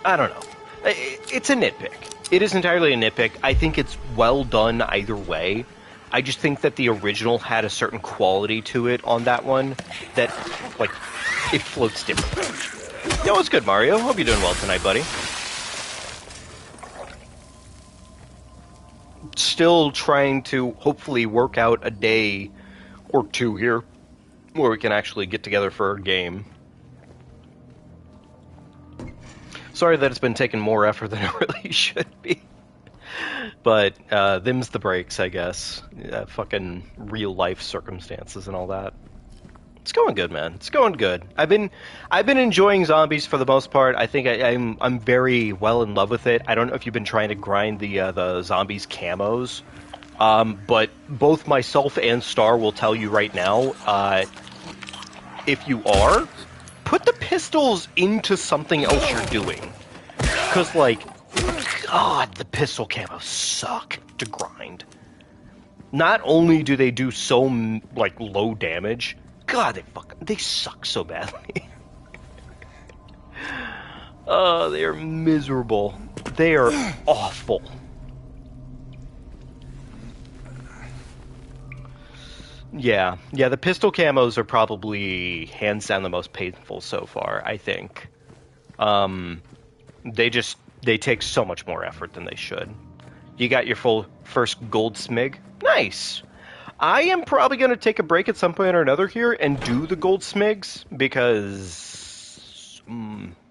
I don't know. It's a nitpick. It is entirely a nitpick. I think it's well done either way. I just think that the original had a certain quality to it on that one that, like, it floats differently. Yo, what's good, Mario? Hope you're doing well tonight, buddy. Still trying to hopefully work out a day or two here where we can actually get together for a game. Sorry that it's been taking more effort than it really should be. But them's the breaks, I guess. Fucking real life circumstances and all that. It's going good, man. It's going good. I've been enjoying zombies for the most part. I think I'm very well in love with it. I don't know if you've been trying to grind the zombies camos, but both myself and Star will tell you right now. If you are, put the pistols into something else you're doing, because like, God, the pistol camos suck to grind. Not only do they do so like low damage. God, they suck so badly. Oh, they are miserable. They are awful. Yeah, the pistol camos are probably hands down the most painful so far, I think. They take so much more effort than they should. You got your first gold smig? Nice! I am probably going to take a break at some point or another here and do the gold smigs because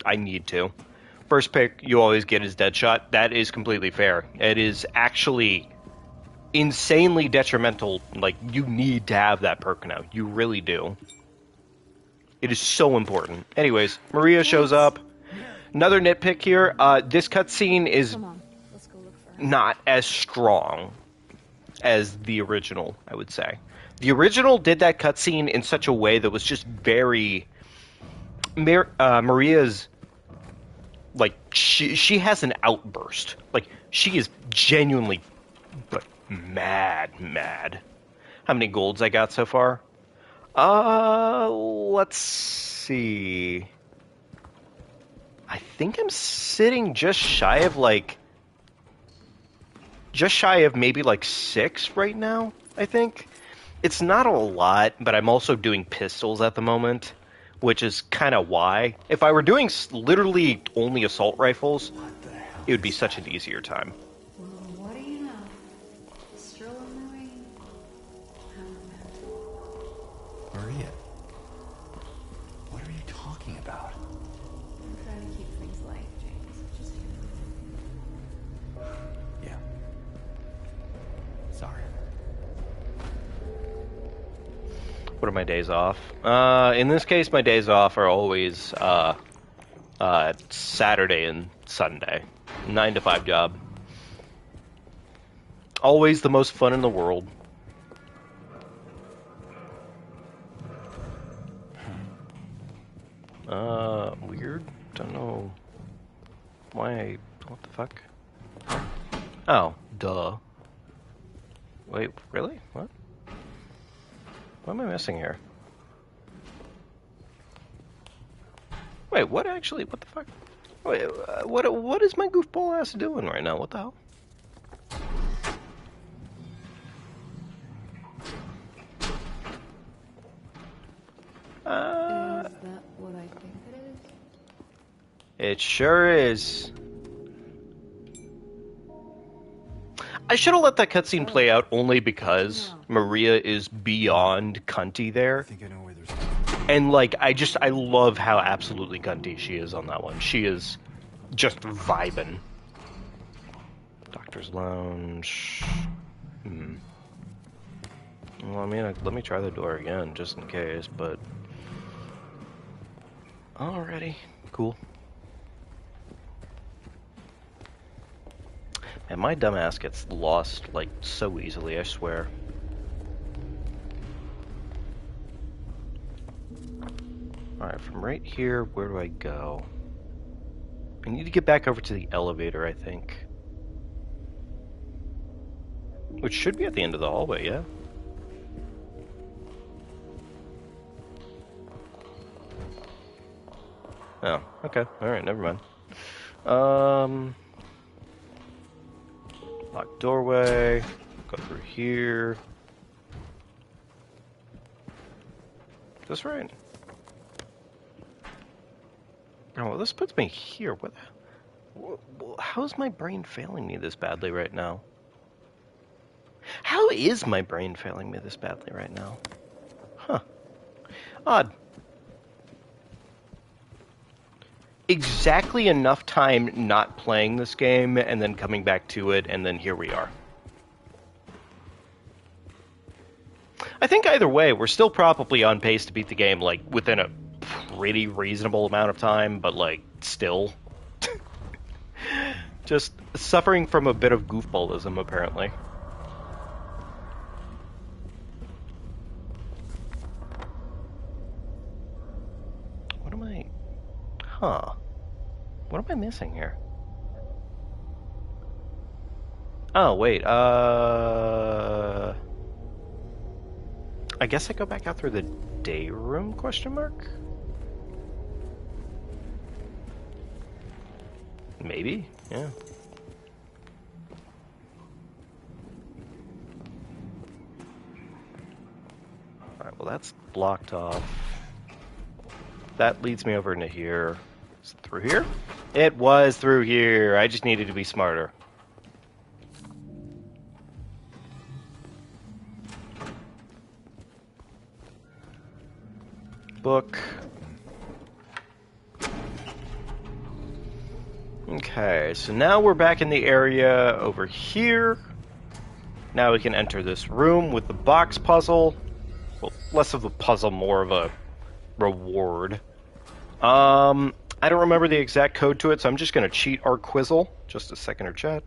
I need to. First pick you always get is Deadshot. That is completely fair. It is actually insanely detrimental. Like, you need to have that perk now. You really do. It is so important. Anyways, Maria shows up. Another nitpick here. This cutscene is not as strong as the original, I would say. The original did that cutscene in such a way that was just very... Maria's... Like, she has an outburst. Like, she is genuinely, like, mad. How many golds I got so far? Let's see. I think I'm sitting just shy of, like... Just shy of maybe like 6 right now, I think. It's not a lot, but I'm also doing pistols at the moment, which is kind of why. If I were doing literally only assault rifles, it would be such an easier time. Well, what do you know? Stroll in the rain. Maria, what are you talking about? I'm trying to keep things light, James. Just Yeah. Sorry. What are my days off? In this case, my days off are always Saturday and Sunday. 9 to 5 job. Always the most fun in the world. Weird. Don't know why. What the fuck? Oh, duh. Wait, really? What? What am I missing here? Wait, what actually? What the fuck? Wait, what is my goofball ass doing right now? What the hell? Is that what I think it is? It sure is. I should have let that cutscene play out only because Maria is beyond cunty there. I think I know where there's. And, like, I love how absolutely cunty she is on that one. She is just vibing. Doctor's Lounge. Well, I mean, let me try the door again, just in case, but... Alrighty. Cool. And my dumbass gets lost, like, so easily, I swear. Alright, from right here, where do I go? I need to get back over to the elevator, I think. Which should be at the end of the hallway, yeah? Oh, okay. Alright, never mind. Locked doorway. Go through here. Is this right? Oh, well, this puts me here. What? How's my brain failing me this badly right now? How is my brain failing me this badly right now? Huh. Odd. Exactly enough time not playing this game and then coming back to it, and then here we are. I think either way, we're still probably on pace to beat the game, like, within a pretty reasonable amount of time, but, like, still. Just suffering from a bit of goofballism, apparently. What am I... Huh. What am I missing here? Oh, wait, I guess I go back out through the day room, question mark? Maybe, yeah. Alright, well that's blocked off. That leads me over into here. Is it through here? It was through here. I just needed to be smarter. Book. Okay, so now we're back in the area over here. Now we can enter this room with the box puzzle. Well, less of a puzzle, more of a reward. I don't remember the exact code to it, so I'm just going to cheat our quizzle. Just a second or chat.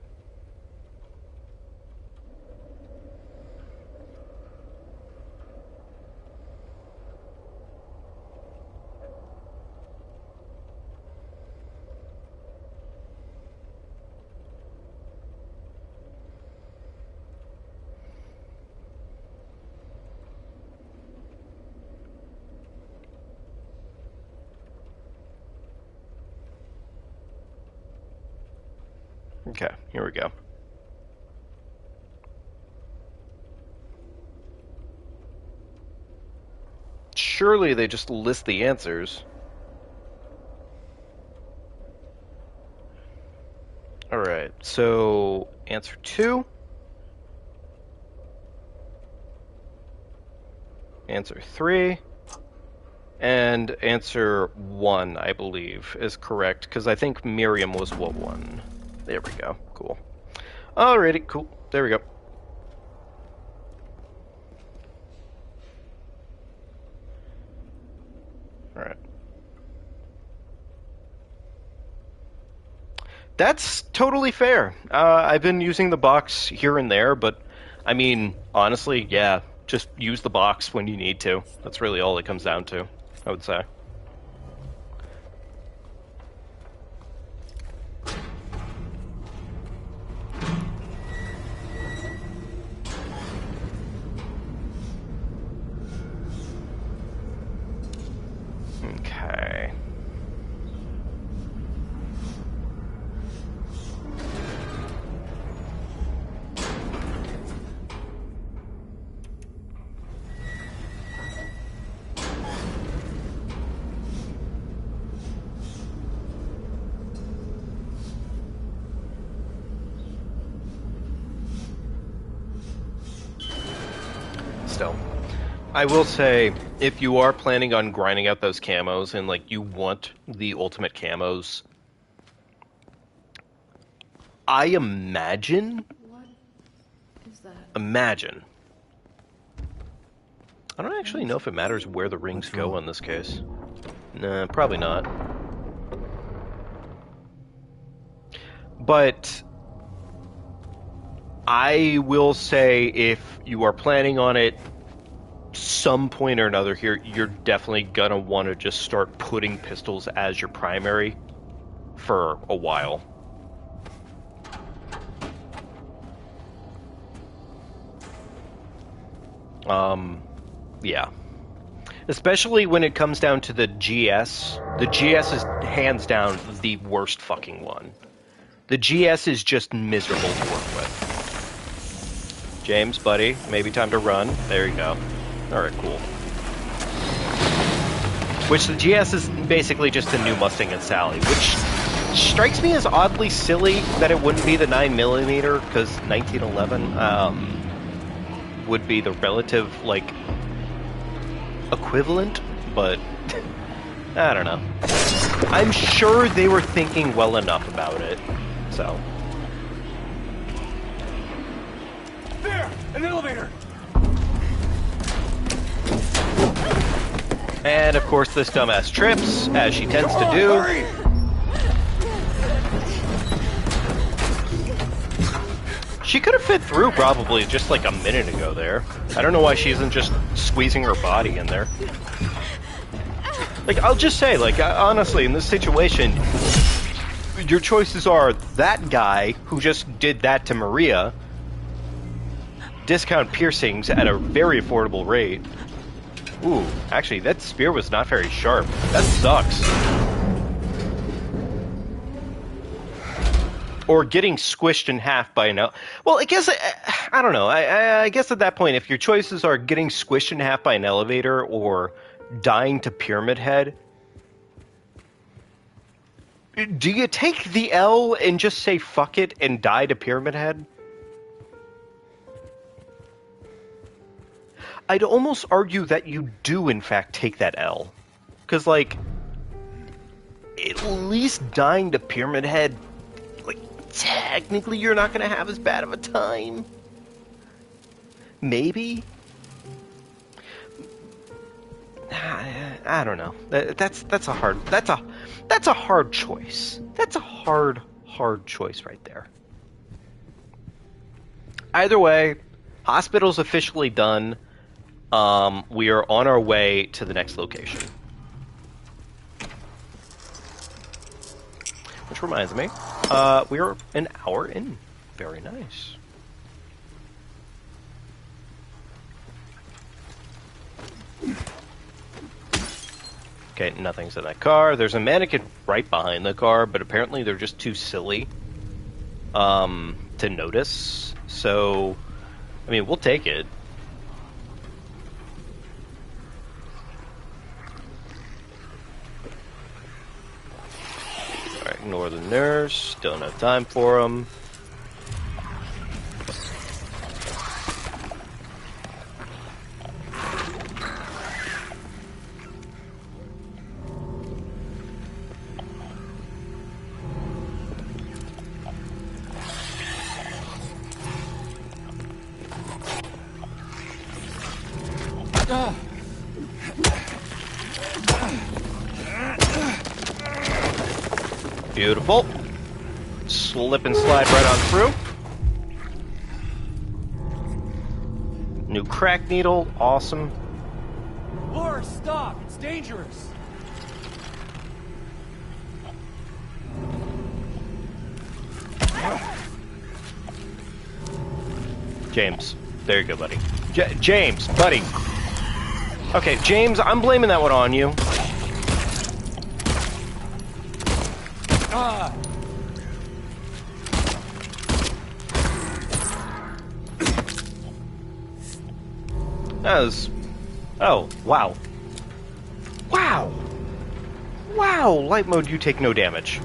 Okay, here we go. Surely they just list the answers. Alright, so answer 2. Answer 3. And answer 1, I believe, is correct, because I think Miriam was what 1. There we go. Cool. Alrighty, cool. There we go. Alright. That's totally fair. I've been using the box here and there, but I mean, honestly, yeah, just use the box when you need to. That's really all it comes down to, I would say. Okay. Still, I will say, if you are planning on grinding out those camos and like you want the ultimate camos, I imagine. What is that? Imagine. I don't actually know if it matters where the rings What's go wrong? in this case. Nah, probably not. But I will say, if you are planning on it some point or another here, you're definitely gonna want to just start putting pistols as your primary for a while. Yeah. Especially when it comes down to the GS. The GS is hands down the worst fucking one. The GS is just miserable to work with. James, buddy, maybe time to run. There you go. Alright, cool. Which the GS is basically just the new Mustang and Sally, which strikes me as oddly silly that it wouldn't be the 9mm, because 1911 would be the relative, like, equivalent, but I don't know. I'm sure they were thinking well enough about it, so. There! An elevator! And of course this dumbass trips, as she tends to do. Hurry! She could have fit through probably just like a minute ago there. I don't know why she isn't just squeezing her body in there. Like, I'll just say, like, honestly, in this situation, your choices are that guy who just did that to Maria, discount piercings at a very affordable rate. Ooh, actually, that spear was not very sharp. That sucks. Or getting squished in half by an well, I guess I don't know. I guess at that point, if your choices are getting squished in half by an elevator or dying to Pyramid Head, do you take the L and just say fuck it and die to Pyramid Head? I'd almost argue that you do in fact take that L, because like at least dying to Pyramid Head, technically you're not going to have as bad of a time. Maybe. I don't know. That's a hard choice. That's a hard choice right there. Either way, hospital's officially done. We are on our way to the next location. Which reminds me, we are an hour in. Very nice. Okay, nothing's in that car. There's a mannequin right behind the car, but apparently they're just too silly to notice. So, I mean, we'll take it. Alright, ignore the nurse. Don't have time for them. Beautiful. Slip and slide right on through. New crack needle. Awesome. Laura, stop! It's dangerous! James. There you go, buddy. James, buddy. Okay, James, I'm blaming that one on you. Ah! That was... Oh, wow. Wow! Wow! Light mode, you take no damage.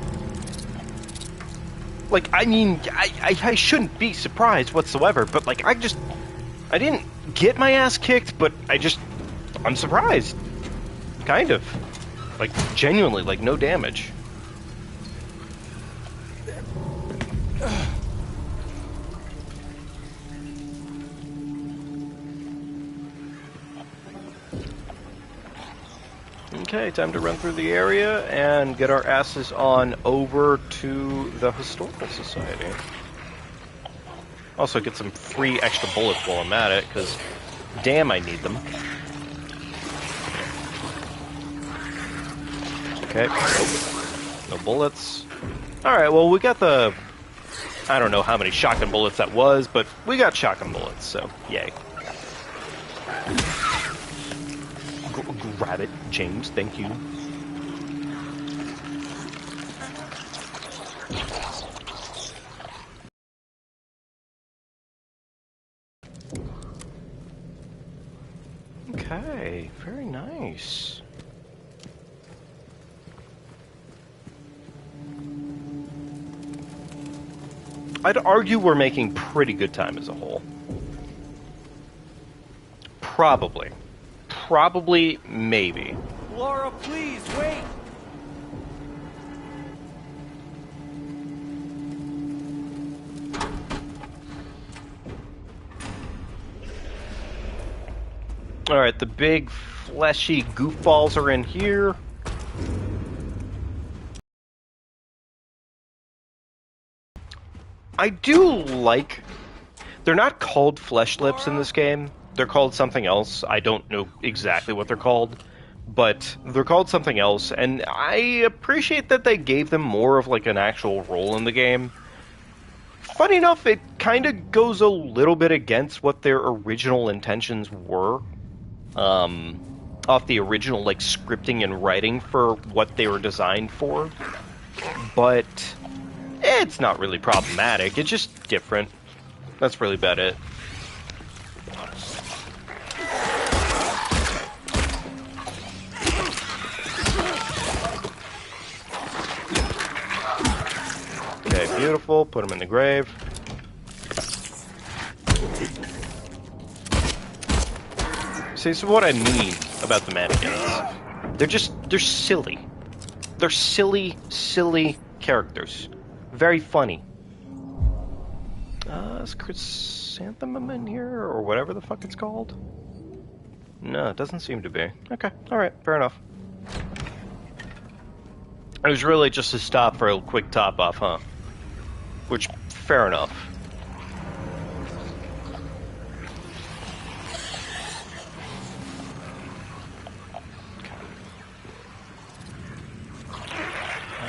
Like, I mean, I shouldn't be surprised whatsoever, but, like, I didn't get my ass kicked, but I'm surprised. Kind of. Like, genuinely, like, no damage. Okay, time to run through the area and get our asses on over to the Historical Society. Also get some free extra bullets while I'm at it, because damn, I need them. Okay, nope. No bullets. Alright, well, we got the... I don't know how many shotgun bullets that was, but we got shotgun bullets, so yay. Grab it, James, thank you. Okay, very nice. I'd argue we're making pretty good time as a whole. Probably. Probably, maybe. Laura, please, wait! Alright, the big, fleshy goofballs are in here. I do like... They're not called flesh lips in this game. They're called something else. I don't know exactly what they're called, but they're called something else, and I appreciate that they gave them more of like an actual role in the game. Funny enough, it kind of goes a little bit against what their original intentions were, off the original like scripting and writing for what they were designed for, but it's not really problematic. It's just different. That's really about it. Okay, beautiful. Put him in the grave. See, this is what I mean about the mannequins. They're silly. They're silly characters. Very funny. Is chrysanthemum in here, or whatever the fuck it's called? No, it doesn't seem to be. Okay, alright, fair enough. It was really just a stop for a quick top-off, huh? Which, fair enough.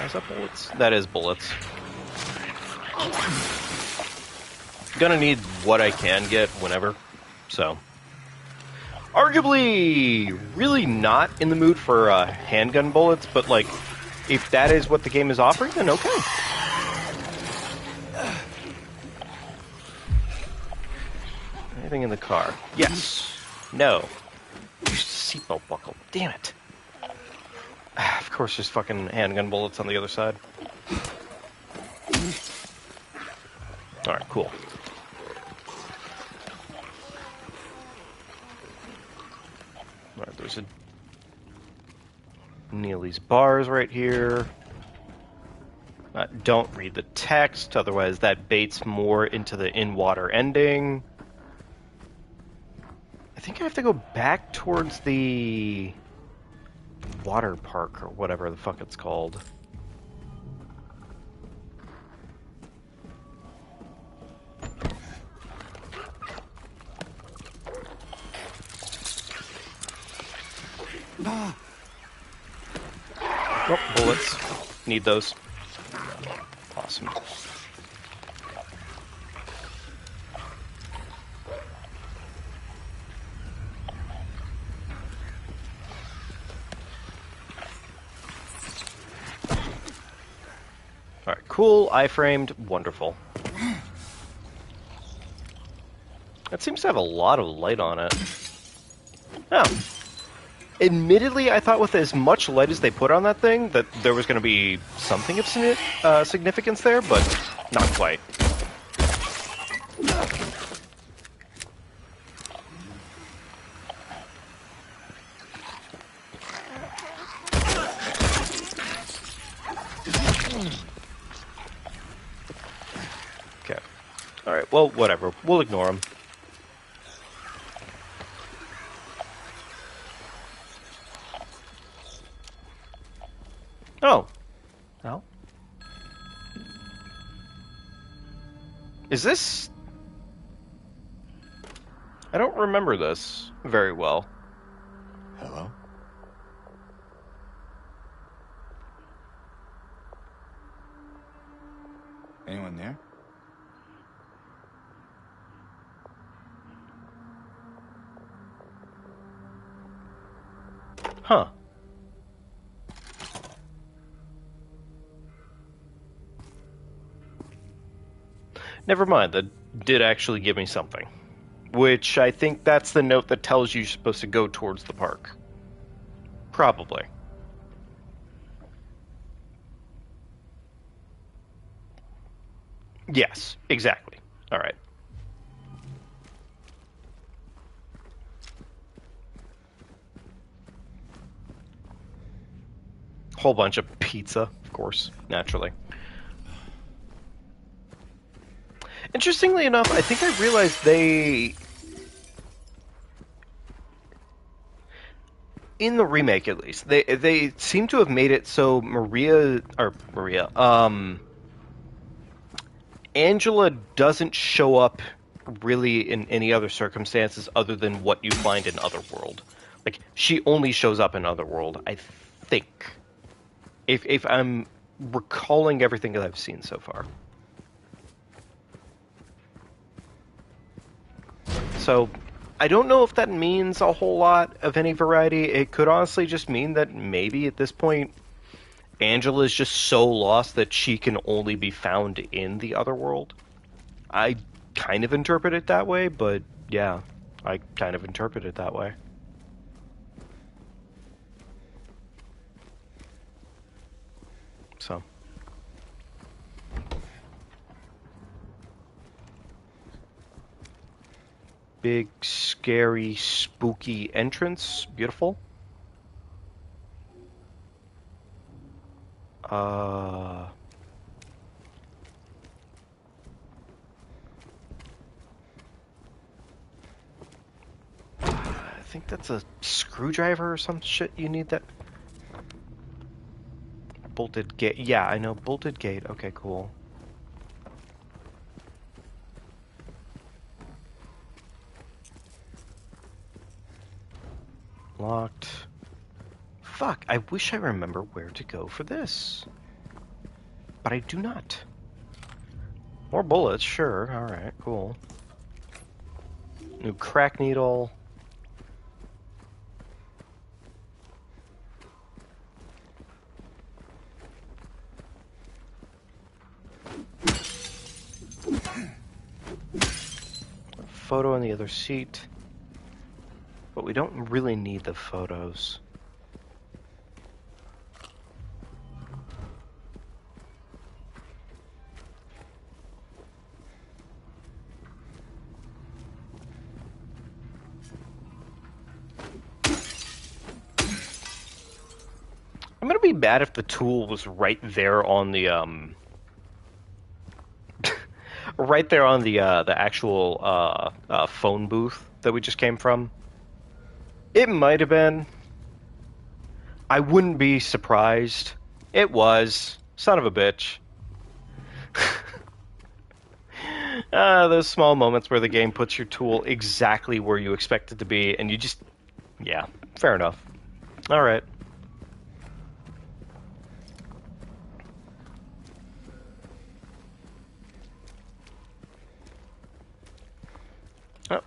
Is that bullets? That is bullets. Gonna need what I can get whenever, so. Arguably, really not in the mood for handgun bullets, but like, if that is what the game is offering, then okay. Anything in the car? Yes. No. Use the seatbelt buckle. Damn it. Of course there's fucking handgun bullets on the other side. Alright, cool. Alright, there's a Neely's bars right here. Don't read the text, otherwise that baits more into the in-water ending. I think I have to go back towards the water park, or whatever the fuck it's called. Oh, bullets. Need those. Awesome. Alright, cool. I-framed. Wonderful. It seems to have a lot of light on it. Oh. Admittedly, I thought with as much light as they put on that thing that there was going to be something of significance there, but not quite. Okay. Alright, well, whatever. We'll ignore them. Oh. Well. Is this... I don't remember this very well. Hello? Anyone there? Huh. Never mind, that did actually give me something. Which I think that's the note that tells you you're supposed to go towards the park. Probably. Yes, exactly. Alright. Whole bunch of pizza, of course, naturally. Interestingly enough, I think I realized in the remake at least, they seem to have made it so Angela doesn't show up really in any other circumstances other than what you find in Otherworld. Like, she only shows up in Otherworld, I think. If I'm recalling everything that I've seen so far. So, I don't know if that means a whole lot of any variety. It could honestly just mean that maybe at this point, Angela is just so lost that she can only be found in the other world. I kind of interpret it that way, but yeah, I kind of interpret it that way. So. Big, scary, spooky entrance. Beautiful. I think that's a screwdriver or some shit you need that. Bolted gate. Yeah, I know. Bolted gate. Okay, cool. Locked. Fuck, I wish I remember where to go for this. But I do not. More bullets, sure. Alright, cool. New crack needle. Photo on the other seat. But we don't really need the photos. I'm gonna be mad if the tool was right there on the right there on the actual phone booth that we just came from. It might have been. I wouldn't be surprised. It was. Son of a bitch. Those small moments where the game puts your tool exactly where you expect it to be, and you just... Yeah, fair enough. All right.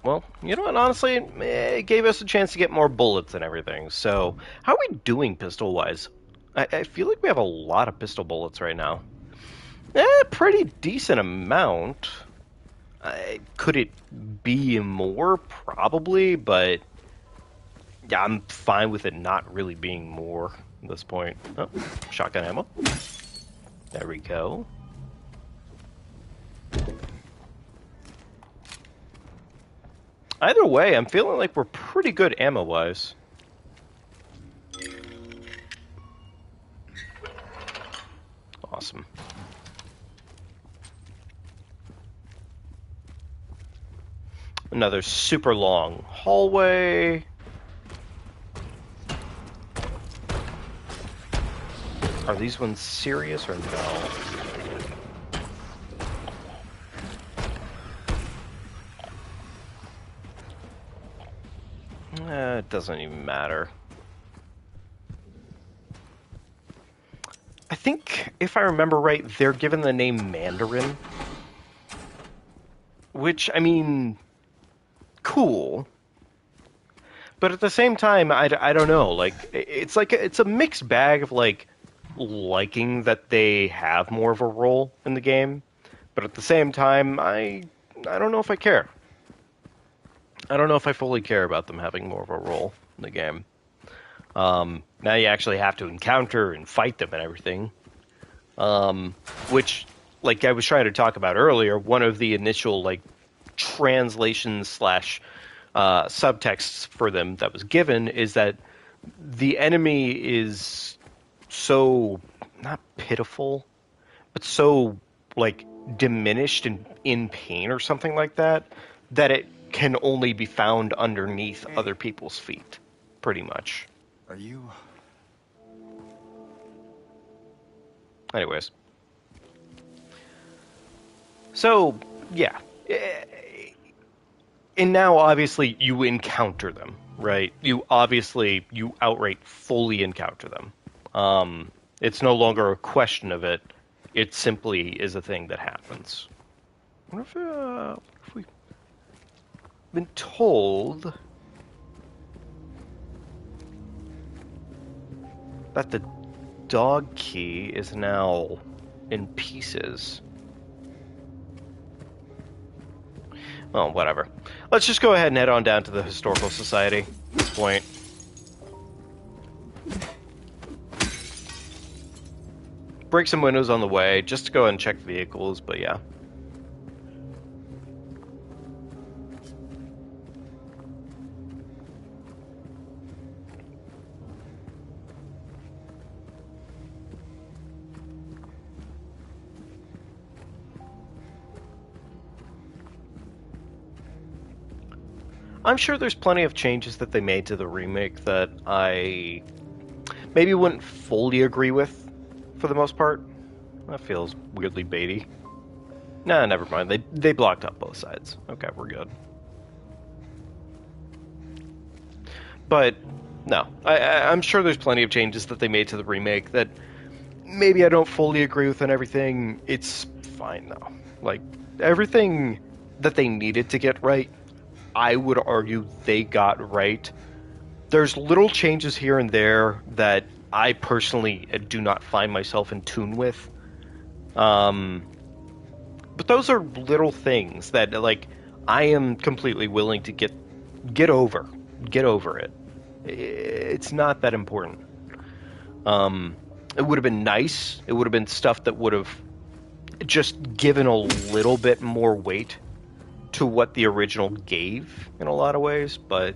Well, you know what? Honestly, it gave us a chance to get more bullets and everything. So, how are we doing pistol-wise? I feel like we have a lot of pistol bullets right now. Pretty decent amount. Could it be more? Probably, but yeah, I'm fine with it not really being more at this point. Oh, shotgun ammo. There we go. Either way, I'm feeling like we're pretty good ammo-wise. Awesome. Another super long hallway. Are these ones serious or no? It doesn't even matter. I think, if I remember right, they're given the name Mandarin. Which, I mean, cool. But at the same time, I don't know. Like, it's a mixed bag of, like, liking that they have more of a role in the game. But at the same time, I don't know if I care. I don't know if I fully care about them having more of a role in the game. Now you actually have to encounter and fight them and everything. Which, like I was trying to talk about earlier, one of the initial, like, translations slash subtexts for them that was given is that the enemy is so, not pitiful, but so, like, diminished and in pain or something like that, that it can only be found underneath other people's feet, pretty much. Are you... Anyways. So, yeah. And now, obviously, you encounter them, right? You outright fully encounter them. It's no longer a question of it. It simply is a thing that happens. What if we've been told that the dog key is now in pieces? Well, whatever. Let's just go ahead and head on down to the Historical Society at this point. Break some windows on the way, just to go ahead and check vehicles, but yeah. I'm sure there's plenty of changes that they made to the remake that I maybe wouldn't fully agree with, for the most part. That feels weirdly baity. Nah, never mind. They blocked up both sides. Okay, we're good. But, no. I'm sure there's plenty of changes that they made to the remake that maybe I don't fully agree with and everything. It's fine, though. Like, everything that they needed to get right, I would argue they got right. There's little changes here and there that I personally do not find myself in tune with. But those are little things that, like, I am completely willing to get over. Get over it. It's not that important. It would have been nice. It would have been stuff that would have just given a little bit more weight to what the original gave in a lot of ways, but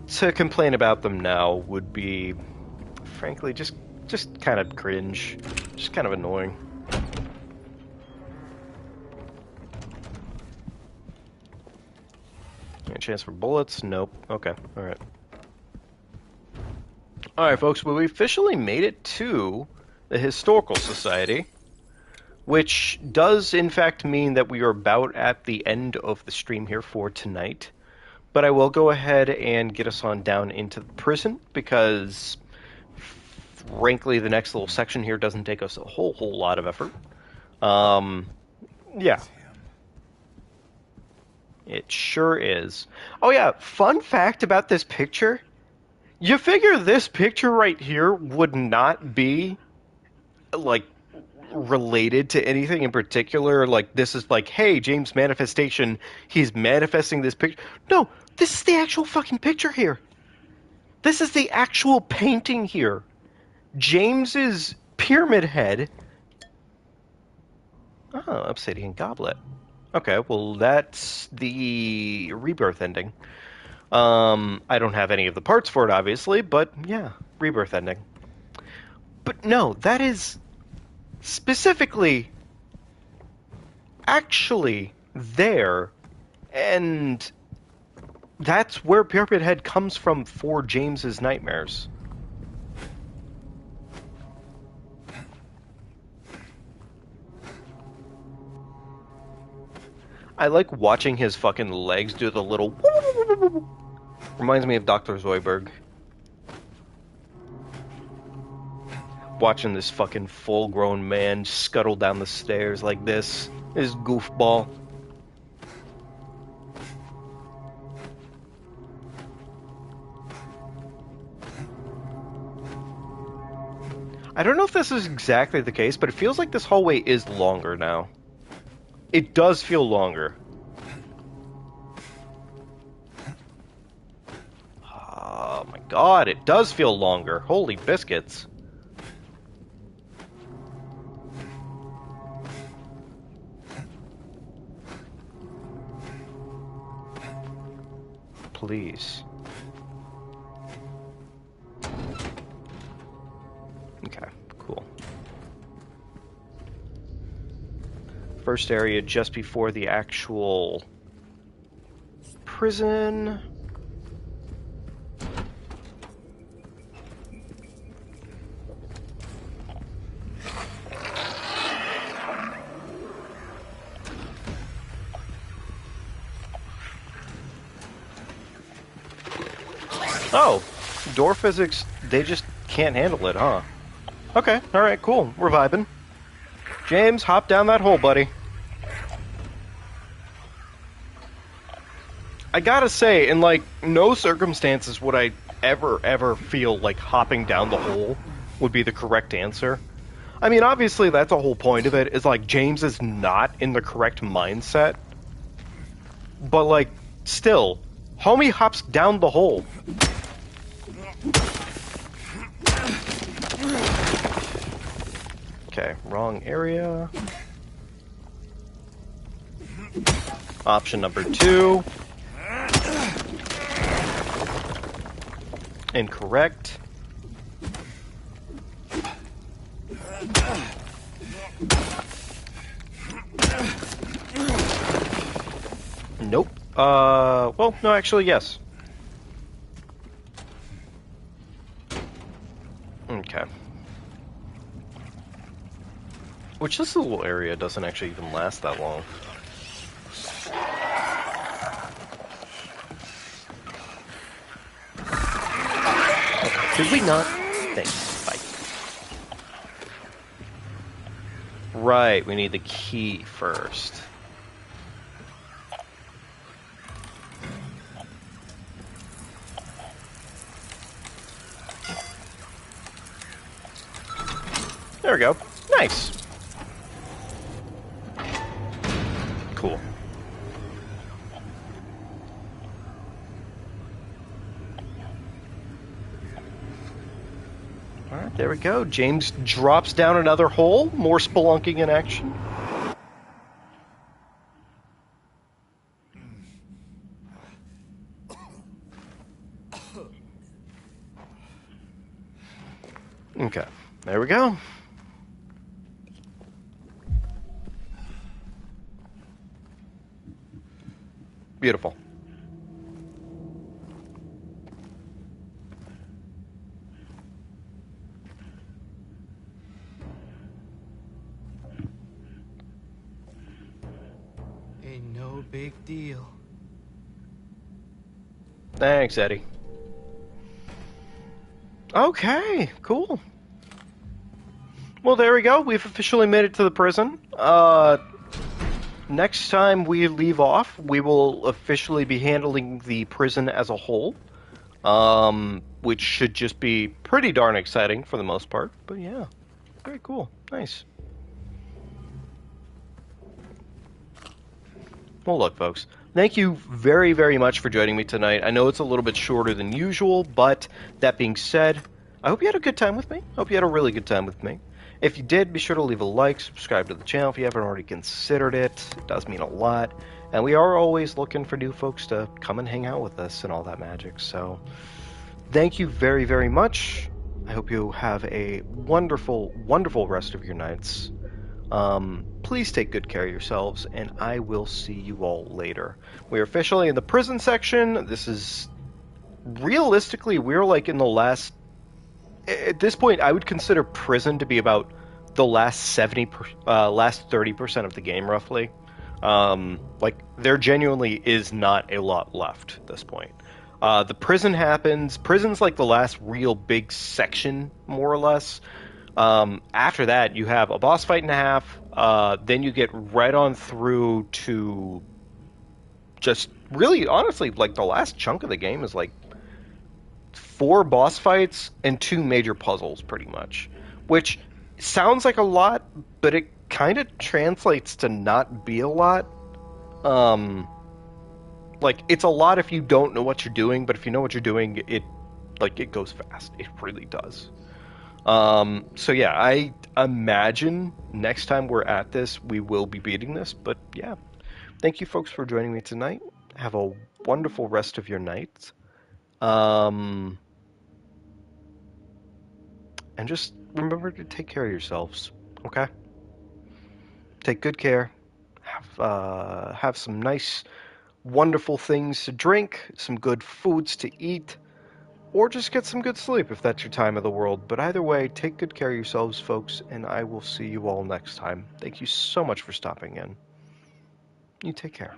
to complain about them now would be, frankly, just kind of cringe. Just kind of annoying. Any chance for bullets? Nope. Okay. Alright. Alright, folks, well, we officially made it to the Historical Society, which does, in fact, mean that we are about at the end of the stream here for tonight. But I will go ahead and get us on down into the prison because, frankly, the next little section here doesn't take us a whole lot of effort. Yeah, It's him. it sure is. Oh yeah, fun fact about this picture. You figure this picture right here would not be, like, related to anything in particular. Like, this is like, hey, James' manifestation, he's manifesting this picture. No, this is the actual fucking picture here. This is the actual painting here. James's pyramid head. Oh, obsidian goblet. Okay, well, that's the rebirth ending. I don't have any of the parts for it, obviously, but yeah, rebirth ending. But no, that is specifically actually there, and that's where Pyramid Head comes from for James's nightmares. I like watching his fucking legs do the little. Reminds me of Dr. Zoidberg. Watching this fucking full-grown man scuttle down the stairs like this. This goofball. I don't know if this is exactly the case, but it feels like this hallway is longer now. It does feel longer. Oh my god, it does feel longer. Holy biscuits. Please. Okay, cool. First area just before the actual prison. Oh, door physics, they just can't handle it, huh? Okay, alright, cool. We're vibing. James, hop down that hole, buddy. I gotta say, in, like, no circumstances would I ever feel like hopping down the hole would be the correct answer. I mean, obviously, that's the whole point of it, is, like, James is not in the correct mindset. But, like, still, homie hops down the hole. Okay, wrong area. Option number 2. Incorrect. Nope. Well, no, actually, yes. Okay. Which this little area doesn't actually even last that long. Did we not? Thanks. Bye. Right, we need the key first. There we go. Nice. Cool. Alright, there we go. James drops down another hole. More spelunking in action. Okay, there we go. Beautiful. Ain't no big deal. Thanks, Eddie. Okay, cool. Well, there we go. We've officially made it to the prison. Next time we leave off, we will officially be handling the prison as a whole, which should just be pretty darn exciting for the most part. But yeah, very cool. Nice. Well, look, folks, thank you very, very much for joining me tonight. I know it's a little bit shorter than usual, but that being said, I hope you had a good time with me. I hope you had a really good time with me. If you did, be sure to leave a like, subscribe to the channel if you haven't already considered it. It does mean a lot. And we are always looking for new folks to come and hang out with us and all that magic. So thank you very, very much. I hope you have a wonderful, wonderful rest of your nights. Please take good care of yourselves, and I will see you all later. We're officially in the prison section. This is... realistically, we're like in the last... at this point, I would consider prison to be about the last last 30% of the game, roughly. Like, there genuinely is not a lot left at this point. The prison happens. Prison's like the last real big section, more or less. After that, you have a boss fight and a half. Then you get right on through to just really, honestly, like the last chunk of the game is like 4 boss fights and 2 major puzzles, pretty much. Which sounds like a lot, but it kind of translates to not be a lot. Like, it's a lot if you don't know what you're doing, but if you know what you're doing, it goes fast. It really does. So yeah, I imagine next time we're at this, we will be beating this, but yeah. Thank you folks for joining me tonight. Have a wonderful rest of your night. And just remember to take care of yourselves, okay? Take good care. Have some nice, wonderful things to drink, some good foods to eat, or just get some good sleep if that's your time of the world. But either way, take good care of yourselves, folks, and I will see you all next time. Thank you so much for stopping in. You take care.